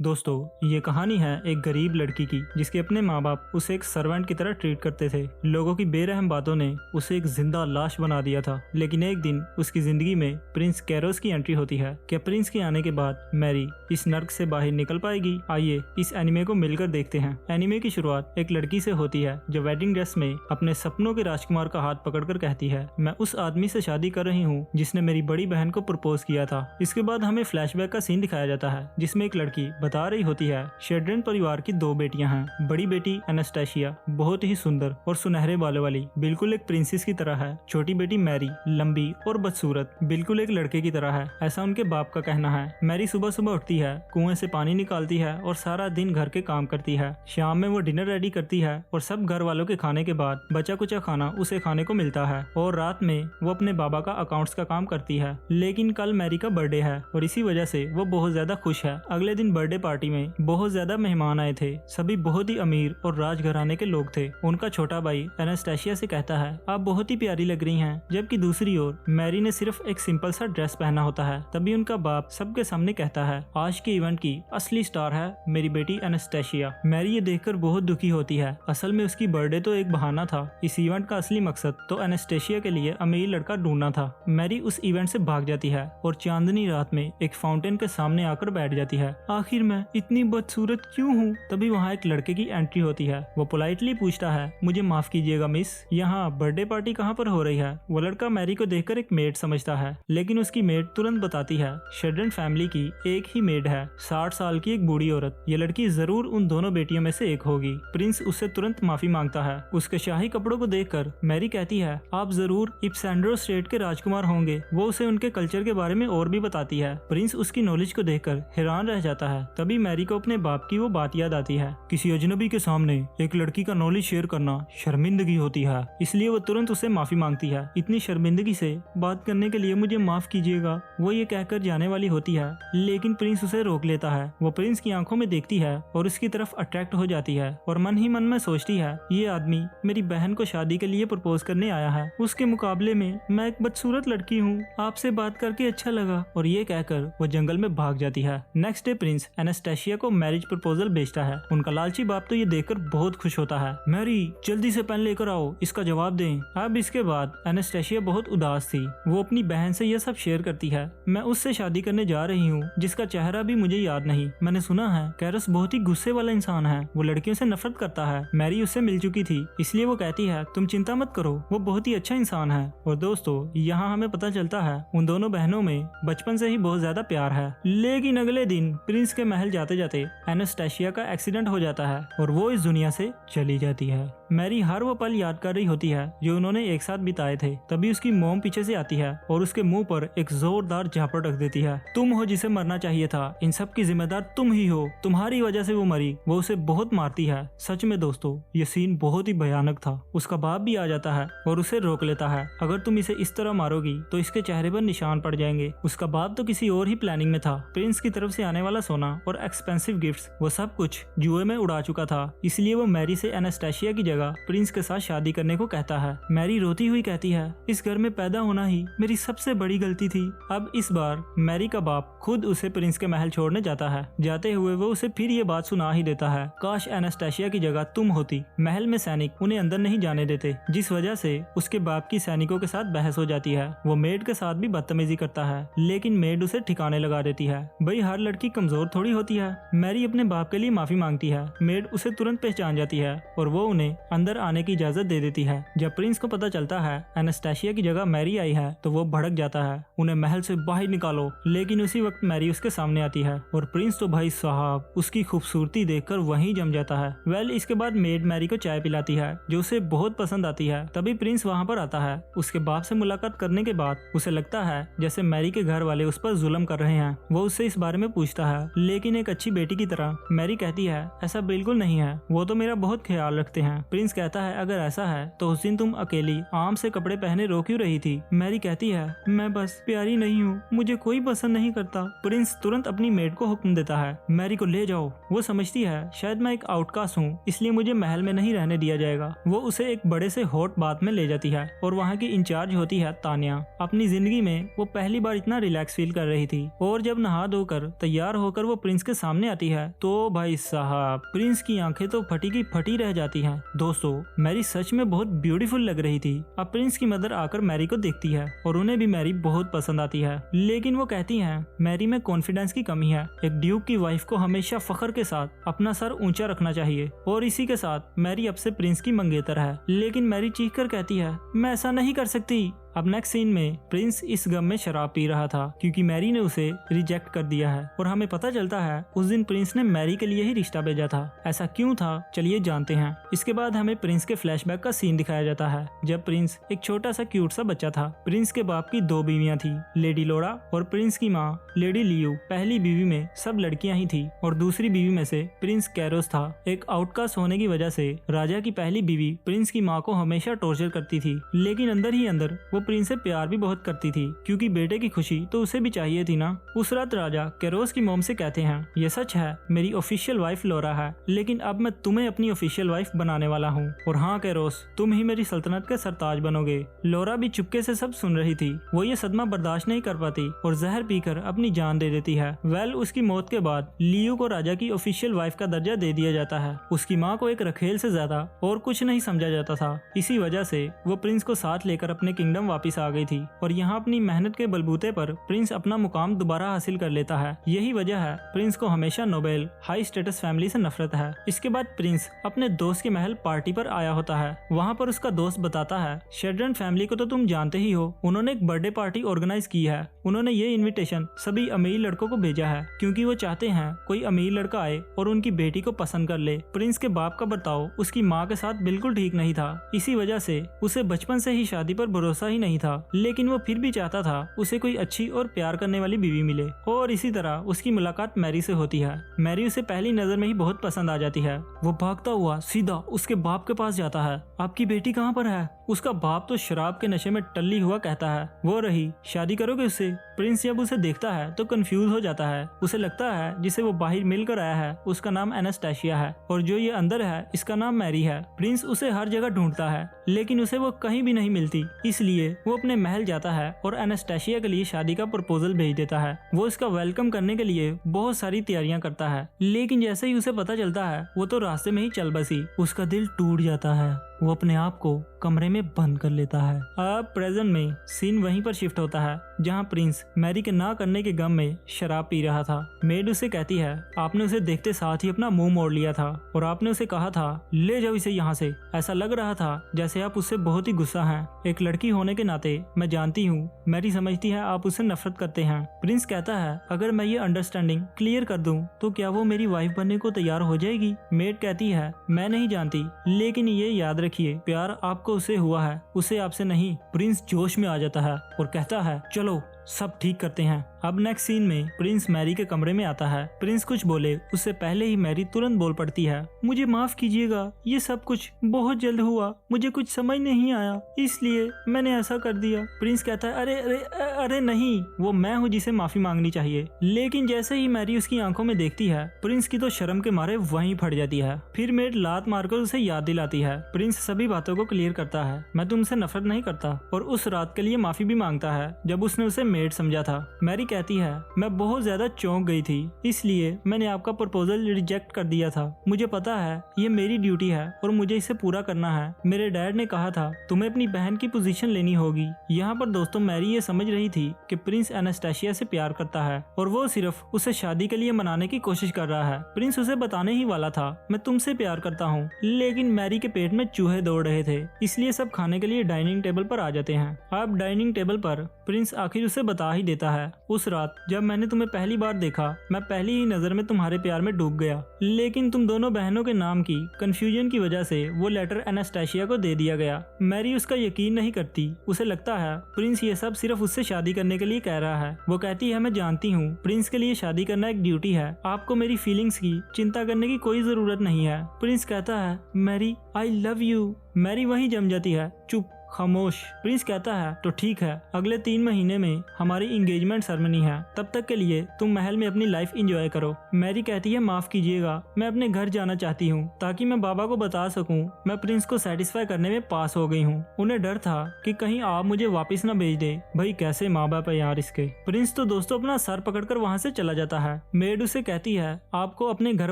दोस्तों, ये कहानी है एक गरीब लड़की की जिसके अपने माँ बाप उसे एक सर्वेंट की तरह ट्रीट करते थे। लोगों की बेरहम बातों ने उसे एक जिंदा लाश बना दिया था। लेकिन एक दिन उसकी जिंदगी में प्रिंस कैरोस की एंट्री होती है। क्या प्रिंस के आने के बाद मैरी इस नर्क से बाहर निकल पाएगी? आइए इस एनिमे को मिलकर देखते हैं। एनिमे की शुरुआत एक लड़की से होती है जो वेडिंग ड्रेस में अपने सपनों के राजकुमार का हाथ पकड़कर कहती है, मैं उस आदमी से शादी कर रही हूँ जिसने मेरी बड़ी बहन को प्रपोज किया था। इसके बाद हमें फ्लैशबैक का सीन दिखाया जाता है जिसमें एक लड़की बता रही होती है शेड्रेन परिवार की दो बेटियां हैं। बड़ी बेटी एनास्टेशिया बहुत ही सुंदर और सुनहरे बालों वाली, बिल्कुल एक प्रिंसेस की तरह है। छोटी बेटी मैरी लंबी और बदसूरत, बिल्कुल एक लड़के की तरह है, ऐसा उनके बाप का कहना है। मैरी सुबह सुबह उठती है, कुएं से पानी निकालती है और सारा दिन घर के काम करती है। शाम में वो डिनर रेडी करती है और सब घर वालों के खाने के बाद बचा कुचा खाना उसे खाने को मिलता है। और रात में वो अपने बाबा का अकाउंट्स का काम करती है। लेकिन कल मैरी का बर्थडे है और इसी वजह से वो बहुत ज्यादा खुश है। अगले दिन बर्थडे पार्टी में बहुत ज्यादा मेहमान आए थे। सभी बहुत ही अमीर और राजघराने के लोग थे। उनका छोटा भाई एनास्टेशिया से कहता है, आप बहुत ही प्यारी लग रही हैं। जबकि दूसरी ओर मैरी ने सिर्फ एक सिंपल सा ड्रेस पहना होता है। तभी उनका बाप सबके सामने कहता है, आज के इवेंट की असली स्टार है मेरी बेटी एनास्टेशिया। मैरी ये देखकर बहुत दुखी होती है। असल में उसकी बर्थडे तो एक बहाना था। इस इवेंट का असली मकसद तो एनास्टेशिया के लिए अमीर लड़का ढूंढना था। मैरी उस इवेंट से भाग जाती है और चांदनी रात में एक फाउंटेन के सामने आकर बैठ जाती है। आखिर मैं इतनी बदसूरत क्यों हूँ? तभी वहाँ एक लड़के की एंट्री होती है। वो पोलाइटली पूछता है, मुझे माफ कीजिएगा मिस, यहाँ बर्थडे पार्टी कहाँ पर हो रही है? वो लड़का मैरी को देखकर एक मेड समझता है, लेकिन उसकी मेड तुरंत बताती है शेड्रेन फैमिली की एक ही मेड है, 60 साल की एक बूढ़ी औरत। ये लड़की जरूर उन दोनों बेटियों में से एक होगी। प्रिंस उससे तुरंत माफी मांगता है। उसके शाही कपड़ों को देखकर मैरी कहती है, आप जरूर इप्सेंड्रो स्टेट के राजकुमार होंगे। वो उसे उनके कल्चर के बारे में और भी बताती है। प्रिंस उसकी नॉलेज को देखकर हैरान रह जाता है। तभी मैरी को अपने बाप की वो बात याद आती है, किसी अजनबी के सामने एक लड़की का नॉलेज शेयर करना शर्मिंदगी होती है, इसलिए वो तुरंत उसे माफी मांगती है। इतनी शर्मिंदगी से बात करने के लिए मुझे माफ कीजिएगा, वो ये कहकर जाने वाली होती है। लेकिन प्रिंस उसे रोक लेता है। वो प्रिंस की आंखों में देखती है और उसकी तरफ अट्रैक्ट हो जाती है और मन ही मन में सोचती है, ये आदमी मेरी बहन को शादी के लिए प्रपोज करने आया है। उसके मुकाबले में मैं एक बदसूरत लड़की हूँ। आपसे बात करके अच्छा लगा। और ये कहकर वो जंगल में भाग जाती है। नेक्स्ट डे प्रिंस एनास्टेशिया को मैरिज प्रपोजल भेजता है। उनका लालची बाप तो ये देखकर बहुत खुश होता है। मैरी जल्दी से पेन लेकर आओ, इसका जवाब दें। अब इसके बाद एनास्टेशिया बहुत उदास थी। वो अपनी बहन से यह सब शेयर करती है, मैं उससे शादी करने जा रही हूँ जिसका चेहरा भी मुझे याद नहीं। मैंने सुना है कैरस बहुत ही गुस्से वाला इंसान है, वो लड़कियों से नफरत करता है। मैरी उससे मिल चुकी थी, इसलिए वो कहती है, तुम चिंता मत करो, वो बहुत ही अच्छा इंसान है। और दोस्तों, यहाँ हमें पता चलता है उन दोनों बहनों में बचपन से ही बहुत ज्यादा प्यार है। लेकिन अगले दिन प्रिंस के महल जाते जाते एनास्टेशिया का एक्सीडेंट हो जाता है और वो इस दुनिया से चली जाती है। मैरी हर वो पल याद कर रही होती है जो उन्होंने एक साथ बिताए थे। तभी उसकी मोम पीछे से आती है और उसके मुंह पर एक जोरदार झापड़ रख देती है, तुम हो जिसे मरना चाहिए था, इन सब की जिम्मेदार तुम ही हो, तुम्हारी वजह से वो मरी। वो उसे बहुत मारती है। सच में दोस्तों, ये सीन बहुत ही भयानक था। उसका बाप भी आ जाता है और उसे रोक लेता है, अगर तुम इसे इस तरह मारोगी तो इसके चेहरे पर निशान पड़ जाएंगे। उसका बाप तो किसी और ही प्लानिंग में था। प्रिंस की तरफ से आने वाला सोना और एक्सपेंसिव गिफ्ट्स, वो सब कुछ जुए में उड़ा चुका था। इसलिए वो मैरी से एनास्टेशिया की जगह प्रिंस के साथ शादी करने को कहता है। मैरी रोती हुई कहती है, इस घर में पैदा होना ही मेरी सबसे बड़ी गलती थी। अब इस बार मैरी का बाप खुद उसे प्रिंस के महल छोड़ने जाता है। जाते हुए वो उसे फिर ये बात सुना ही देता है, काश एनास्टेशिया की जगह तुम होती। महल में सैनिक उन्हें अंदर नहीं जाने देते, जिस वजह से उसके बाप की सैनिकों के साथ बहस हो जाती है। वो मेड के साथ भी बदतमीजी करता है, लेकिन मेड उसे ठिकाने लगा देती है। भाई हर लड़की कमजोर थोड़ी होती है। मैरी अपने बाप के लिए माफी मांगती है। मेड उसे तुरंत पहचान जाती है और वो उन्हें अंदर आने की इजाजत दे देती है। जब प्रिंस को पता चलता है एनास्टेशिया की जगह मैरी आई है तो वो भड़क जाता है, उन्हें महल से बाहर निकालो। लेकिन उसी वक्त मैरी उसके सामने आती है और प्रिंस तो भाई साहब उसकी खूबसूरती देखकर वहीं जम जाता है। इसके बाद मेड मैरी को चाय पिलाती है जो उसे बहुत पसंद आती है। तभी प्रिंस वहाँ पर आता है। उसके बाप से मुलाकात करने के बाद उसे लगता है जैसे मैरी के घर वाले उस पर जुल्म कर रहे हैं। वो उससे इस बारे में पूछता है, लेकिन एक अच्छी बेटी की तरह मैरी कहती है, ऐसा बिल्कुल नहीं है, वो तो मेरा बहुत ख्याल रखते हैं। प्रिंस कहता है अगर ऐसा है तो उस दिन तुम अकेली आम से कपड़े पहने रो क्यों रही थी। मैरी कहती है मैं बस प्यारी नहीं हूँ, मुझे कोई पसंद नहीं करता। प्रिंस तुरंत अपनी मेड को हुक्म देता है मैरी को ले जाओ। वो समझती है शायद मैं एक आउटकास्ट हूँ इसलिए मुझे महल में नहीं रहने दिया जाएगा। वो उसे एक बड़े से हॉट बाथ में ले जाती है और वहाँ की इंचार्ज होती है तानिया। अपनी जिंदगी में वो पहली बार इतना रिलैक्स फील कर रही थी और जब नहा धोकर तैयार होकर वो प्रिंस के सामने आती है तो भाई साहब प्रिंस की आंखें तो फटी की फटी रह जाती हैं। दोस्तों मैरी सच में बहुत ब्यूटीफुल लग रही थी। अब प्रिंस की मदर आकर मैरी को देखती है और उन्हें भी मैरी बहुत पसंद आती है, लेकिन वो कहती हैं मैरी में कॉन्फिडेंस की कमी है। एक ड्यूक की वाइफ को हमेशा फख्र के साथ अपना सर ऊंचा रखना चाहिए और इसी के साथ मैरी अब से प्रिंस की मंगेतर है। लेकिन मैरी चीख कर कहती है मैं ऐसा नहीं कर सकती। अब नेक्स्ट सीन में प्रिंस इस गम में शराब पी रहा था क्योंकि मैरी ने उसे रिजेक्ट कर दिया है और हमें पता चलता है उस दिन प्रिंस ने मैरी के लिए ही रिश्ता भेजा था। ऐसा क्यों था चलिए जानते हैं। इसके बाद हमें प्रिंस के फ्लैशबैक का सीन दिखाया जाता है जब प्रिंस एक छोटा सा क्यूट सा बच्चा था। प्रिंस के बाप की 2 बीवियां थी, लेडी लोरा और प्रिंस की माँ लेडी लियू। पहली बीवी में सब लड़कियां ही थी और दूसरी बीवी में से प्रिंस कैरोस था। एक आउटकास्ट होने की वजह से राजा की पहली बीवी प्रिंस की माँ को हमेशा टॉर्चर करती थी, लेकिन अंदर ही अंदर वो प्रिंस से प्यार भी बहुत करती थी क्योंकि बेटे की खुशी तो उसे भी चाहिए थी ना। उस रात राजा कैरोस की मोम से कहते हैं ये सच है मेरी ऑफिशियल वाइफ लोरा है, लेकिन अब मैं तुम्हें अपनी ऑफिशियल वाइफ बनाने वाला हूँ और हाँ कैरोस तुम ही मेरी सल्तनत के सरताज बनोगे। लोरा भी चुपके से सब सुन रही थी। वो ये सदमा बर्दाश्त नहीं कर पाती और जहर पीकर अपनी जान दे देती है। उसकी मौत के बाद लियू को राजा की ऑफिशियल वाइफ का दर्जा दे दिया जाता है। उसकी माँ को एक रखेल से ज्यादा और कुछ नहीं समझा जाता था। इसी वजह से वो प्रिंस को साथ लेकर अपने किंगडम वापस आ गई थी और यहाँ अपनी मेहनत के बलबूते पर प्रिंस अपना मुकाम दोबारा हासिल कर लेता है। यही वजह है प्रिंस को हमेशा नोबेल हाई स्टेटस फैमिली से नफरत है। इसके बाद प्रिंस अपने दोस्त के महल पार्टी पर आया होता है। वहाँ पर उसका दोस्त बताता है शेड्रन फैमिली को तो तुम जानते ही हो, उन्होंने एक बर्थडे पार्टी ऑर्गेनाइज की है। उन्होंने ये इनविटेशन सभी अमीर लड़कों को भेजा है क्योंकि वो चाहते हैं कोई अमीर लड़का आए और उनकी बेटी को पसंद कर ले। प्रिंस के बाप का बर्ताव उसकी माँ के साथ बिल्कुल ठीक नहीं था। इसी वजह से उसे बचपन से ही शादी पर भरोसा ही नहीं था, लेकिन वो फिर भी चाहता था उसे कोई अच्छी और प्यार करने वाली बीवी मिले। और इसी तरह उसकी मुलाकात मैरी से होती है। मैरी उसे पहली नजर में ही बहुत पसंद आ जाती है। वो भागता हुआ सीधा उसके बाप के पास जाता है। आपकी बेटी कहाँ पर है? उसका बाप तो शराब के नशे में टल्ली हुआ कहता है वो रही, शादी करोगे उससे? प्रिंस जब उसे देखता है तो कंफ्यूज हो जाता है। उसे लगता है जिसे वो बाहर मिलकर आया है उसका नाम एनास्टेशिया है और जो ये अंदर है इसका नाम मैरी है। प्रिंस उसे हर जगह ढूंढता है लेकिन उसे वो कहीं भी नहीं मिलती, इसलिए वो अपने महल जाता है और एनास्टेशिया के लिए शादी का प्रपोजल भेज देता है। वो इसका वेलकम करने के लिए बहुत सारी तैयारियां करता है, लेकिन जैसे ही उसे पता चलता है वो तो रास्ते में ही चल बसी। उसका दिल टूट जाता है। वो अपने आप को कमरे में बंद कर लेता है। अब प्रेजेंट में सीन वहीं पर शिफ्ट होता है जहां प्रिंस मैरी के ना करने के गम में शराब पी रहा था। मेड उसे कहती है आपने उसे देखते साथ ही अपना मुंह मोड़ लिया था और आपने उसे कहा था ले जाओ इसे यहाँ से। ऐसा लग रहा था जैसे आप उससे बहुत ही गुस्सा हैं। एक लड़की होने के नाते मैं जानती हूँ मैरी समझती है आप उससे नफरत करते हैं। प्रिंस कहता है अगर मैं ये अंडरस्टैंडिंग क्लियर कर दूं तो क्या वो मेरी वाइफ बनने को तैयार हो जाएगी? मेड कहती है मैं नहीं जानती, लेकिन ये याद रखिए प्यार आपको उससे हुआ है, उसे आपसे नहीं। प्रिंस जोश में आ जाता है और कहता है चलो सब ठीक करते हैं। अब नेक्स्ट सीन में प्रिंस मैरी के कमरे में आता है। प्रिंस कुछ बोले उससे पहले ही मैरी तुरंत बोल पड़ती है मुझे माफ कीजिएगा, ये सब कुछ बहुत जल्द हुआ, मुझे कुछ समझ नहीं आया इसलिए मैंने ऐसा कर दिया। प्रिंस कहता है अरे अरे अरे नहीं, वो मैं हूँ जिसे माफी मांगनी चाहिए। लेकिन जैसे ही मैरी उसकी आंखों में देखती है प्रिंस की तो शर्म के मारे वहीं फट जाती है। फिर मेड लात मारकर उसे याद दिलाती है। प्रिंस सभी बातों को क्लियर करता है मैं तुमसे नफरत नहीं करता और उस रात के लिए माफी भी मांगता है जब उसने उसे मेड समझा था। मैरी कहती है मैं बहुत ज्यादा चौंक गई थी इसलिए मैंने आपका प्रपोजल रिजेक्ट कर दिया था। मुझे पता है ये मेरी ड्यूटी है और मुझे इसे पूरा करना है। मेरे डैड ने कहा था तुम्हें अपनी बहन की पोजीशन लेनी होगी। यहाँ पर दोस्तों मैरी ये समझ रही थी कि प्रिंस एनास्टेशिया से प्यार करता है और वो सिर्फ उसे शादी के लिए मनाने की कोशिश कर रहा है। प्रिंस उसे बताने ही वाला था मैं तुमसे प्यार करता हूँ, लेकिन मैरी के पेट में चूहे दौड़ रहे थे इसलिए सब खाने के लिए डाइनिंग टेबल पर आ जाते हैं। अब डाइनिंग टेबल पर प्रिंस आखिर उसे उसे बता ही देता है, उस रात जब मैंने तुम्हें पहली बार देखा मैं पहली ही नजर में तुम्हारे प्यार में डूब गया, लेकिन तुम दोनों बहनों के नाम की कंफ्यूजन की वजह से वो लेटर एनास्टेशिया को दे दिया गया। मैरी उसका यकीन नहीं करती, उसे लगता है प्रिंस ये सब सिर्फ उससे शादी करने के लिए कह रहा है। वो कहती है मैं जानती हूँ प्रिंस के लिए शादी करना एक ड्यूटी है, आपको मेरी फीलिंग्स की चिंता करने की कोई जरूरत नहीं है। प्रिंस कहता है Mary I love you. Mary वहीं जम जाती है, चुप खामोश। प्रिंस कहता है तो ठीक है, अगले 3 महीने में हमारी इंगेजमेंट सेरेमनी है, तब तक के लिए तुम महल में अपनी लाइफ एंजॉय करो। मैरी कहती है माफ कीजिएगा, मैं अपने घर जाना चाहती हूँ ताकि मैं बाबा को बता सकूँ मैं प्रिंस को सेटिस्फाई करने में पास हो गई हूँ। उन्हें डर था कि कहीं आप मुझे वापस न भेज दे। भाई कैसे माँ बाप है यार इसके। प्रिंस तो दोस्तों अपना सर पकड़कर वहाँ से चला जाता है। मेड उसे कहती है आपको अपने घर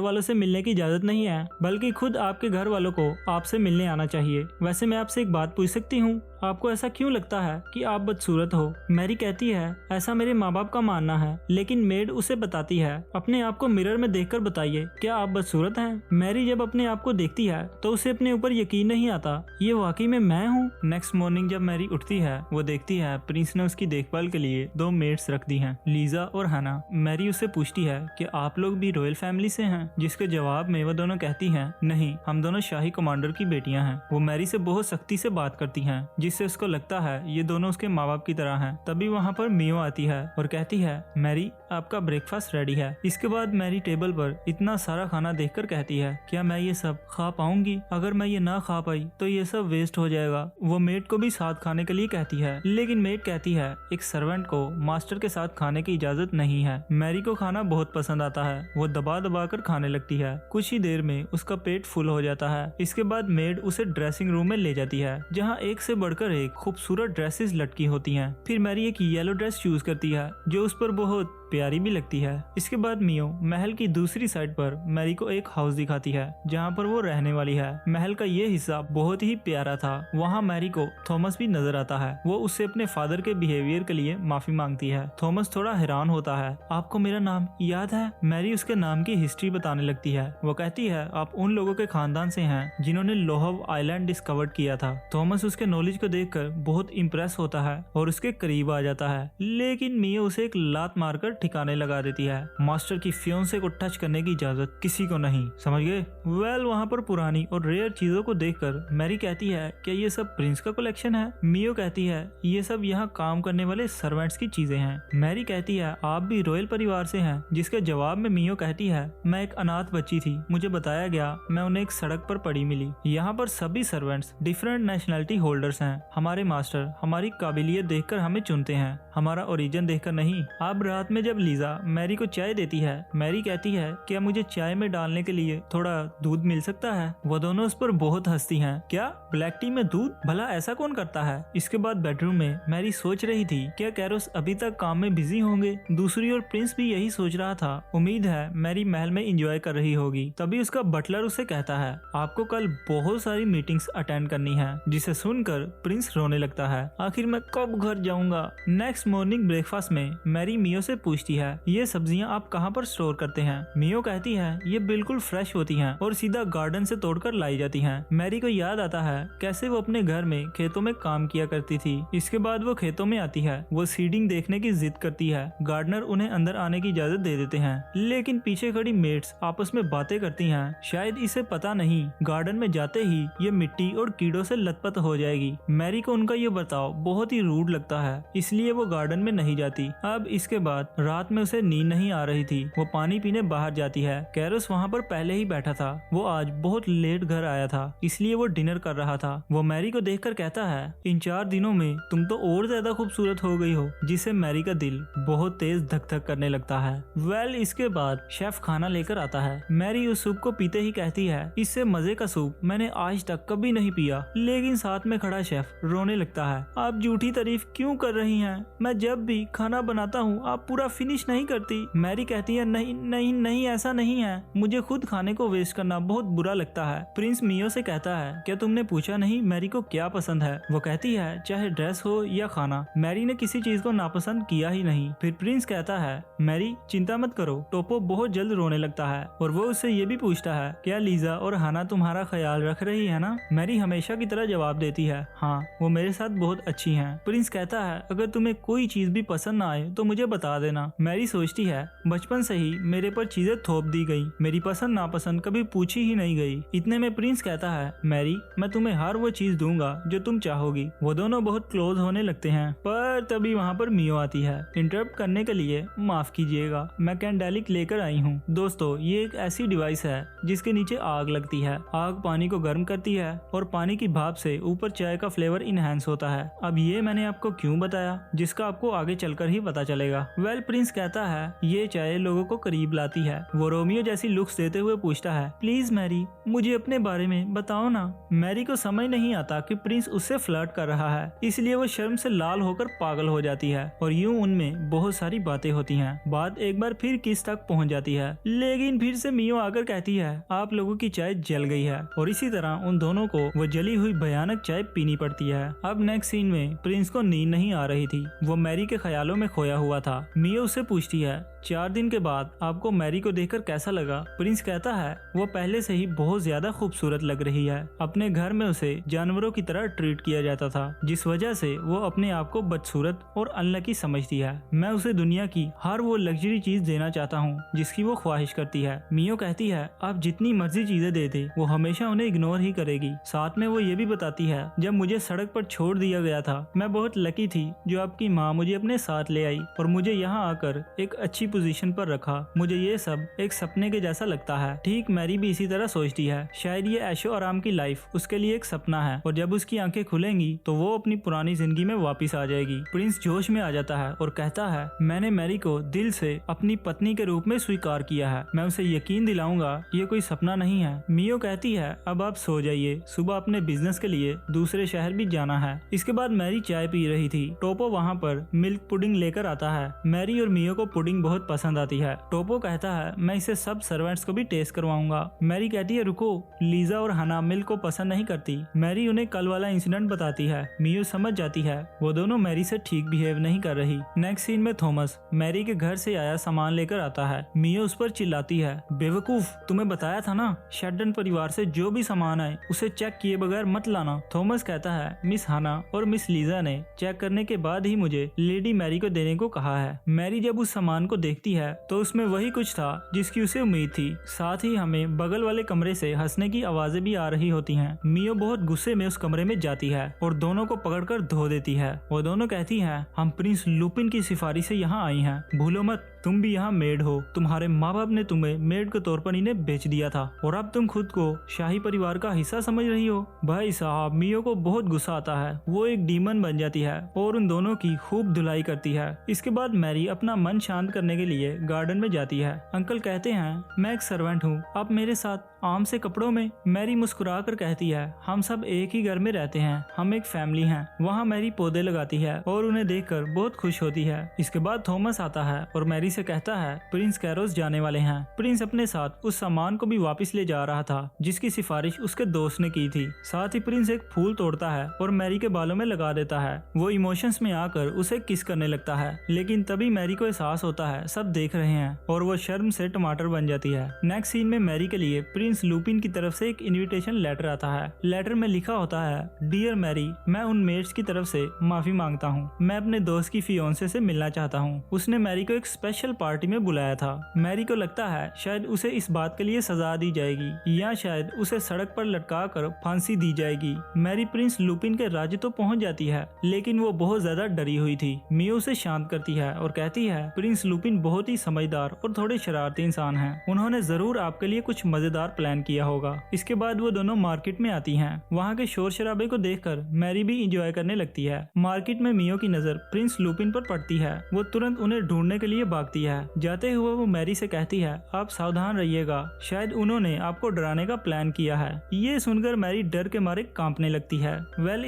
वालों से मिलने की इजाजत नहीं है, बल्कि खुद आपके घर वालों को आपसे मिलने आना चाहिए। वैसे मैं आपसे एक बात पूछ सकती हूँ, आपको ऐसा क्यों लगता है कि आप बदसूरत हो? मैरी कहती है ऐसा मेरे माँ बाप का मानना है, लेकिन मेड उसे बताती है अपने आप को मिरर में देखकर बताइए क्या आप बदसूरत हैं? मैरी जब अपने आप को देखती है तो उसे अपने ऊपर यकीन नहीं आता, ये वाकई में मैं हूँ। नेक्स्ट मॉर्निंग जब मैरी उठती है वो देखती है प्रिंस ने उसकी देखभाल के लिए 2 मेड्स रख दी हैं, लीजा और हना। मैरी उससे पूछती है कि आप लोग भी रॉयल फैमिली से हैं, जिसके जवाब में वो दोनों कहती हैं नहीं, हम दोनों शाही कमांडर की बेटियां हैं। वो मैरी से बहुत सख्ती से बात करती हैं, जिससे उसको लगता है ये दोनों उसके माँ बाप की तरह हैं। तभी वहाँ पर मियो आती है और कहती है मैरी आपका ब्रेकफास्ट रेडी है। इसके बाद मैरी टेबल पर इतना सारा खाना देखकर कहती है क्या मैं ये सब खा पाऊंगी? अगर मैं ये ना खा पाई तो ये सब वेस्ट हो जाएगा। वो मेड को भी साथ खाने के लिए कहती है, लेकिन मेड कहती है एक सर्वेंट को मास्टर के साथ खाने की इजाजत नहीं है। मैरी को खाना बहुत पसंद आता है, वो दबा दबा कर खाने लगती है। कुछ ही देर में उसका पेट फुल हो जाता है। इसके बाद मेड उसे ड्रेसिंग रूम में ले जाती है, जहाँ एक से बढ़कर एक खूबसूरत ड्रेसेस लटकी होती हैं। फिर मैरी एक येलो ड्रेस चूज करती है जो उस पर बहुत प्यारी भी लगती है। इसके बाद मियो महल की दूसरी साइड पर मैरी को एक हाउस दिखाती है जहाँ पर वो रहने वाली है। महल का ये हिस्सा बहुत ही प्यारा था। वहाँ मैरी को थॉमस भी नजर आता है। वो उससे अपने फादर के बिहेवियर के लिए माफी मांगती है। थॉमस थोड़ा हैरान होता है, आपको मेरा नाम याद है? मैरी उसके नाम की हिस्ट्री बताने लगती है। वो कहती है आप उन लोगों के खानदान से हैं जिन्होंने लोहव आइलैंड डिस्कवर्ड किया था। थॉमस उसके नॉलेज को देखकर बहुत इम्प्रेस होता है और उसके करीब आ जाता है, लेकिन मियो उसे एक लात मारकर ठिकाने लगा देती है। मास्टर की फियोंसे को टच करने की इजाजत किसी को नहीं, समझ गए? वेल वहाँ पर पुरानी और रेयर चीजों को देखकर मैरी कहती है क्या ये सब प्रिंस का कलेक्शन है? मियो कहती है ये सब यहाँ काम करने वाले सर्वेंट्स की चीजें हैं। मैरी कहती है आप भी रॉयल परिवार से हैं, जिसके जवाब में मियो कहती है मैं एक अनाथ बच्ची थी, मुझे बताया गया मैं उन्हें एक सड़क पर पड़ी मिली। यहाँ पर सभी सर्वेंट्स डिफरेंट नेशनलिटी होल्डर्स हैं। हमारे मास्टर हमारी काबिलियत देखकर हमें चुनते हैं, हमारा ओरिजिन देखकर नहीं। अब रात में जब लीजा मैरी को चाय देती है, मैरी कहती है क्या मुझे चाय में डालने के लिए थोड़ा दूध मिल सकता है? वो दोनों उस पर बहुत हंसती हैं, क्या ब्लैक टी में दूध? भला ऐसा कौन करता है? इसके बाद बेडरूम में मैरी सोच रही थी क्या कैरोस अभी तक काम में बिजी होंगे। दूसरी ओर प्रिंस भी यही सोच रहा था। उम्मीद है मैरी महल में एंजॉय कर रही होगी। तभी उसका बटलर उसे कहता है आपको कल बहुत सारी मीटिंग्स अटेंड करनी है, जिसे सुनकर प्रिंस रोने लगता है। आखिर मैं कब घर जाऊंगा? नेक्स्ट मॉर्निंग ब्रेकफास्ट में मैरी मियो से पूछती है ये सब्जियां आप कहाँ पर स्टोर करते हैं? मियो कहती है ये बिल्कुल फ्रेश होती हैं और सीधा गार्डन से तोड़कर लाई जाती हैं। मैरी को याद आता है कैसे वो अपने घर में खेतों में काम किया करती थी। इसके बाद वो खेतों में आती है, वो सीडिंग देखने की जिद करती है। गार्डनर उन्हें अंदर आने की इजाजत दे देते हैं, लेकिन पीछे खड़ी मेड्स आपस में बातें करती हैं। शायद इसे पता नहीं गार्डन में जाते ही ये मिट्टी और कीड़ों से लथपथ हो जाएगी। मैरी को उनका ये बर्ताव बहुत ही रूड लगता है, इसलिए वो गार्डन में नहीं जाती। अब इसके बाद रात में उसे नींद नहीं आ रही थी। वो पानी पीने बाहर जाती है। कैरोस वहाँ पर पहले ही बैठा था। वो आज बहुत लेट घर आया था, इसलिए वो डिनर कर रहा था। वो मैरी को देखकर कहता है इन 4 दिनों में तुम तो और ज्यादा खूबसूरत हो गई हो, जिसे मैरी का दिल बहुत तेज धक धक करने लगता है। वेल इसके बाद शेफ खाना लेकर आता है। मैरी उस सूप को पीते ही कहती है इससे मजे का सूप मैंने आज तक कभी नहीं पिया। लेकिन साथ में खड़ा शेफ रोने लगता है आप झूठी तारीफ क्यों कर रही हैं? मैं जब भी खाना बनाता हूँ आप पूरा फिनिश नहीं करती। मैरी कहती है नहीं नहीं नहीं ऐसा नहीं है, मुझे खुद खाने को वेस्ट करना बहुत बुरा लगता है। प्रिंस मियो से कहता है क्या तुमने पूछा नहीं मैरी को क्या पसंद है? वो कहती है चाहे ड्रेस हो या खाना। मैरी ने किसी चीज को नापसंद किया ही नहीं। फिर प्रिंस कहता है मैरी चिंता मत करो। टोपो बहुत जल्द रोने लगता है और वो उससे ये भी पूछता है क्या लीजा और हाना तुम्हारा ख्याल रख रही है ना? मैरी हमेशा की तरह जवाब देती है हाँ, वो मेरे साथ बहुत अच्छी हैं। प्रिंस कहता है अगर तुम्हें कोई चीज भी पसंद ना आए तो मुझे बता देना। मैरी सोचती है बचपन से ही मेरे पर चीजें थोप दी गई, मेरी पसंद नापसंद कभी पूछी ही नहीं गई। इतने में प्रिंस कहता है मैरी मैं तुम्हें हर वो चीज दूंगा जो तुम चाहोगी। वो दोनों बहुत क्लोज होने लगते हैं, पर तभी वहाँ पर मियो आती है। इंटरप्ट करने के लिए माफ कीजिएगा, मैं कैंडेलिक लेकर आई हूँ। दोस्तों ये एक ऐसी डिवाइस है जिसके नीचे आग लगती है। आग पानी को गर्म करती है और पानी की भाप से ऊपर चाय का फ्लेवर इनहेंस होता है। अब ये मैंने आपको क्यों बताया, जिसका आपको आगे चलकर ही पता चलेगा। वेल प्रिंस कहता है ये चाय लोगों को करीब लाती है। वो रोमियो जैसी लुक्स देते हुए पूछता है प्लीज मैरी मुझे अपने बारे में बताओ ना। मैरी को समझ नहीं आता कि प्रिंस उससे फ्लर्ट कर रहा है, इसलिए वो शर्म से लाल होकर पागल हो जाती है और यूं उनमें बहुत सारी बातें होती हैं। बात एक बार फिर किस तक पहुंच जाती है, लेकिन फिर से मियो आकर कहती है आप लोगों की चाय जल गई है और इसी तरह उन दोनों को वो जली हुई भयानक चाय पीनी पड़ती है। अब नेक्स्ट सीन में प्रिंस को नींद नहीं आ रही थी, वो मैरी के ख्यालों में खोया हुआ था। मियो उससे पूछती है 4 दिन के बाद आपको मैरी को देखकर कैसा लगा? प्रिंस कहता है वो पहले से ही बहुत ज्यादा खूबसूरत लग रही है। अपने घर में उसे जानवरों की तरह ट्रीट किया जाता था, जिस वजह से वो अपने आप को बदसूरत और अनलकी समझती है। मैं उसे दुनिया की हर वो लग्जरी चीज देना चाहता हूँ जिसकी वो ख्वाहिश करती है। मियो कहती है आप जितनी मर्जी चीजें दे दे वो हमेशा उन्हें इग्नोर ही करेगी। साथ में वो ये भी बताती है जब मुझे सड़क पर छोड़ दिया गया था मैं बहुत लकी थी जो आपकी माँ मुझे अपने साथ ले आई और मुझे यहाँ आकर एक अच्छी पोजीशन पर रखा। मुझे ये सब एक सपने के जैसा लगता है। ठीक मैरी भी इसी तरह सोचती है, शायद ये ऐशो आराम की लाइफ उसके लिए एक सपना है और जब उसकी आंखें खुलेंगी तो वो अपनी पुरानी जिंदगी में वापस आ जाएगी। प्रिंस जोश में आ जाता है और कहता है मैंने मैरी को दिल से अपनी पत्नी के रूप में स्वीकार किया है, मैं उसे यकीन दिलाऊंगा ये कोई सपना नहीं है। मियो कहती है अब आप सो जाइए, सुबह अपने बिजनेस के लिए दूसरे शहर भी जाना है। इसके बाद मैरी चाय पी रही थी। टोपो वहाँ पर मिल्क पुडिंग लेकर आता है। मैरी और मियो को पुडिंग बहुत पसंद आती है। टोपो कहता है मैं इसे सब सर्वेंट्स को भी टेस्ट करवाऊंगा। मैरी कहती है रुको, लीजा और हना मिल्क को पसंद नहीं करती। मैरी उन्हें कल वाला इंसिडेंट बताती है। मियो समझ जाती है वो दोनों मैरी से ठीक बिहेव नहीं कर रही। नेक्स्ट सीन में थॉमस मैरी के घर से आया सामान लेकर आता है। मियो उस पर चिल्लाती है बेवकूफ, तुम्हें बताया था ना शेल्डन परिवार से जो भी सामान आए उसे चेक किए बगैर मत लाना। थॉमस कहता है मिस हाना और मिस लीजा ने चेक करने के बाद ही मुझे लेडी मैरी को देने को कहा है। मैरी जब उस सामान को देखती है तो उसमें वही कुछ था जिसकी उसे उम्मीद थी। साथ ही हमें बगल वाले कमरे से हंसने की आवाजें भी आ रही होती हैं। मियो बहुत गुस्से में उस कमरे में जाती है और दोनों को पकड़कर धो देती है। वो दोनों कहती हैं हम प्रिंस लुपिन की सिफारिश से यहाँ आई हैं, भूलो मत तुम भी यहाँ मेड हो। तुम्हारे माँ बाप ने तुम्हें मेड के तौर पर इन्हें बेच दिया था और अब तुम खुद को शाही परिवार का हिस्सा समझ रही हो। भाई साहब मियो को बहुत गुस्सा आता है, वो एक डीमन बन जाती है और उन दोनों की खूब धुलाई करती है। इसके बाद मैरी अपना मन शांत करने के लिए गार्डन में जाती है। अंकल कहते हैं मैं एक सर्वेंट हूँ, आप मेरे साथ आम से कपड़ों में। मैरी मुस्कुरा कर कहती है हम सब एक ही घर में रहते हैं, हम एक फैमिली हैं। वहाँ मैरी पौधे लगाती है और उन्हें देखकर बहुत खुश होती है। इसके बाद थॉमस आता है और मैरी से कहता है प्रिंस कैरोस जाने वाले हैं। प्रिंस अपने साथ उस सामान को भी वापस ले जा रहा था जिसकी सिफारिश उसके दोस्त ने की थी। साथ ही प्रिंस एक फूल तोड़ता है और मैरी के बालों में लगा देता है। वो इमोशंस में आकर उसे किस करने लगता है, लेकिन तभी मैरी को एहसास होता है सब देख रहे हैं और वो शर्म से टमाटर बन जाती है। नेक्स्ट सीन में मैरी के लिए प्रिंस लुपिन की तरफ से एक इनविटेशन लेटर आता है। लेटर में लिखा होता है डियर मैरी, मैं उन मेट्स की तरफ से माफी मांगता हूँ, मैं अपने दोस्त की फियोंसे से मिलना चाहता हूँ। उसने मैरी को एक स्पेशल पार्टी में बुलाया था। मैरी को लगता है शायद उसे इस बात के लिए सजा दी जाएगी या शायद उसे सड़क पर लटका कर फांसी दी जाएगी। मैरी प्रिंस लुपिन के राज्य तो पहुंच जाती है, लेकिन वो बहुत ज्यादा डरी हुई थी। मियो उसे शांत करती है और कहती है प्रिंस लुपिन बहुत ही समझदार और थोड़े शरारती इंसान हैं, उन्होंने जरूर आपके लिए कुछ मजेदार प्लान किया होगा। इसके बाद वो दोनों मार्केट में आती हैं। वहाँ के शोर शराबे को देखकर मैरी भी इंजॉय करने लगती है। मार्केट में मियो की नजर प्रिंस लुपिन पर पड़ती है। वो तुरंत उन्हें ढूंढने के लिए भागती भागती है। जाते हुए वो मैरी से कहती है, आप सावधान रहिएगा, शायद उन्होंने आपको डराने का प्लान किया है। ये सुनकर मैरी डर के मारे कांपने लगती है।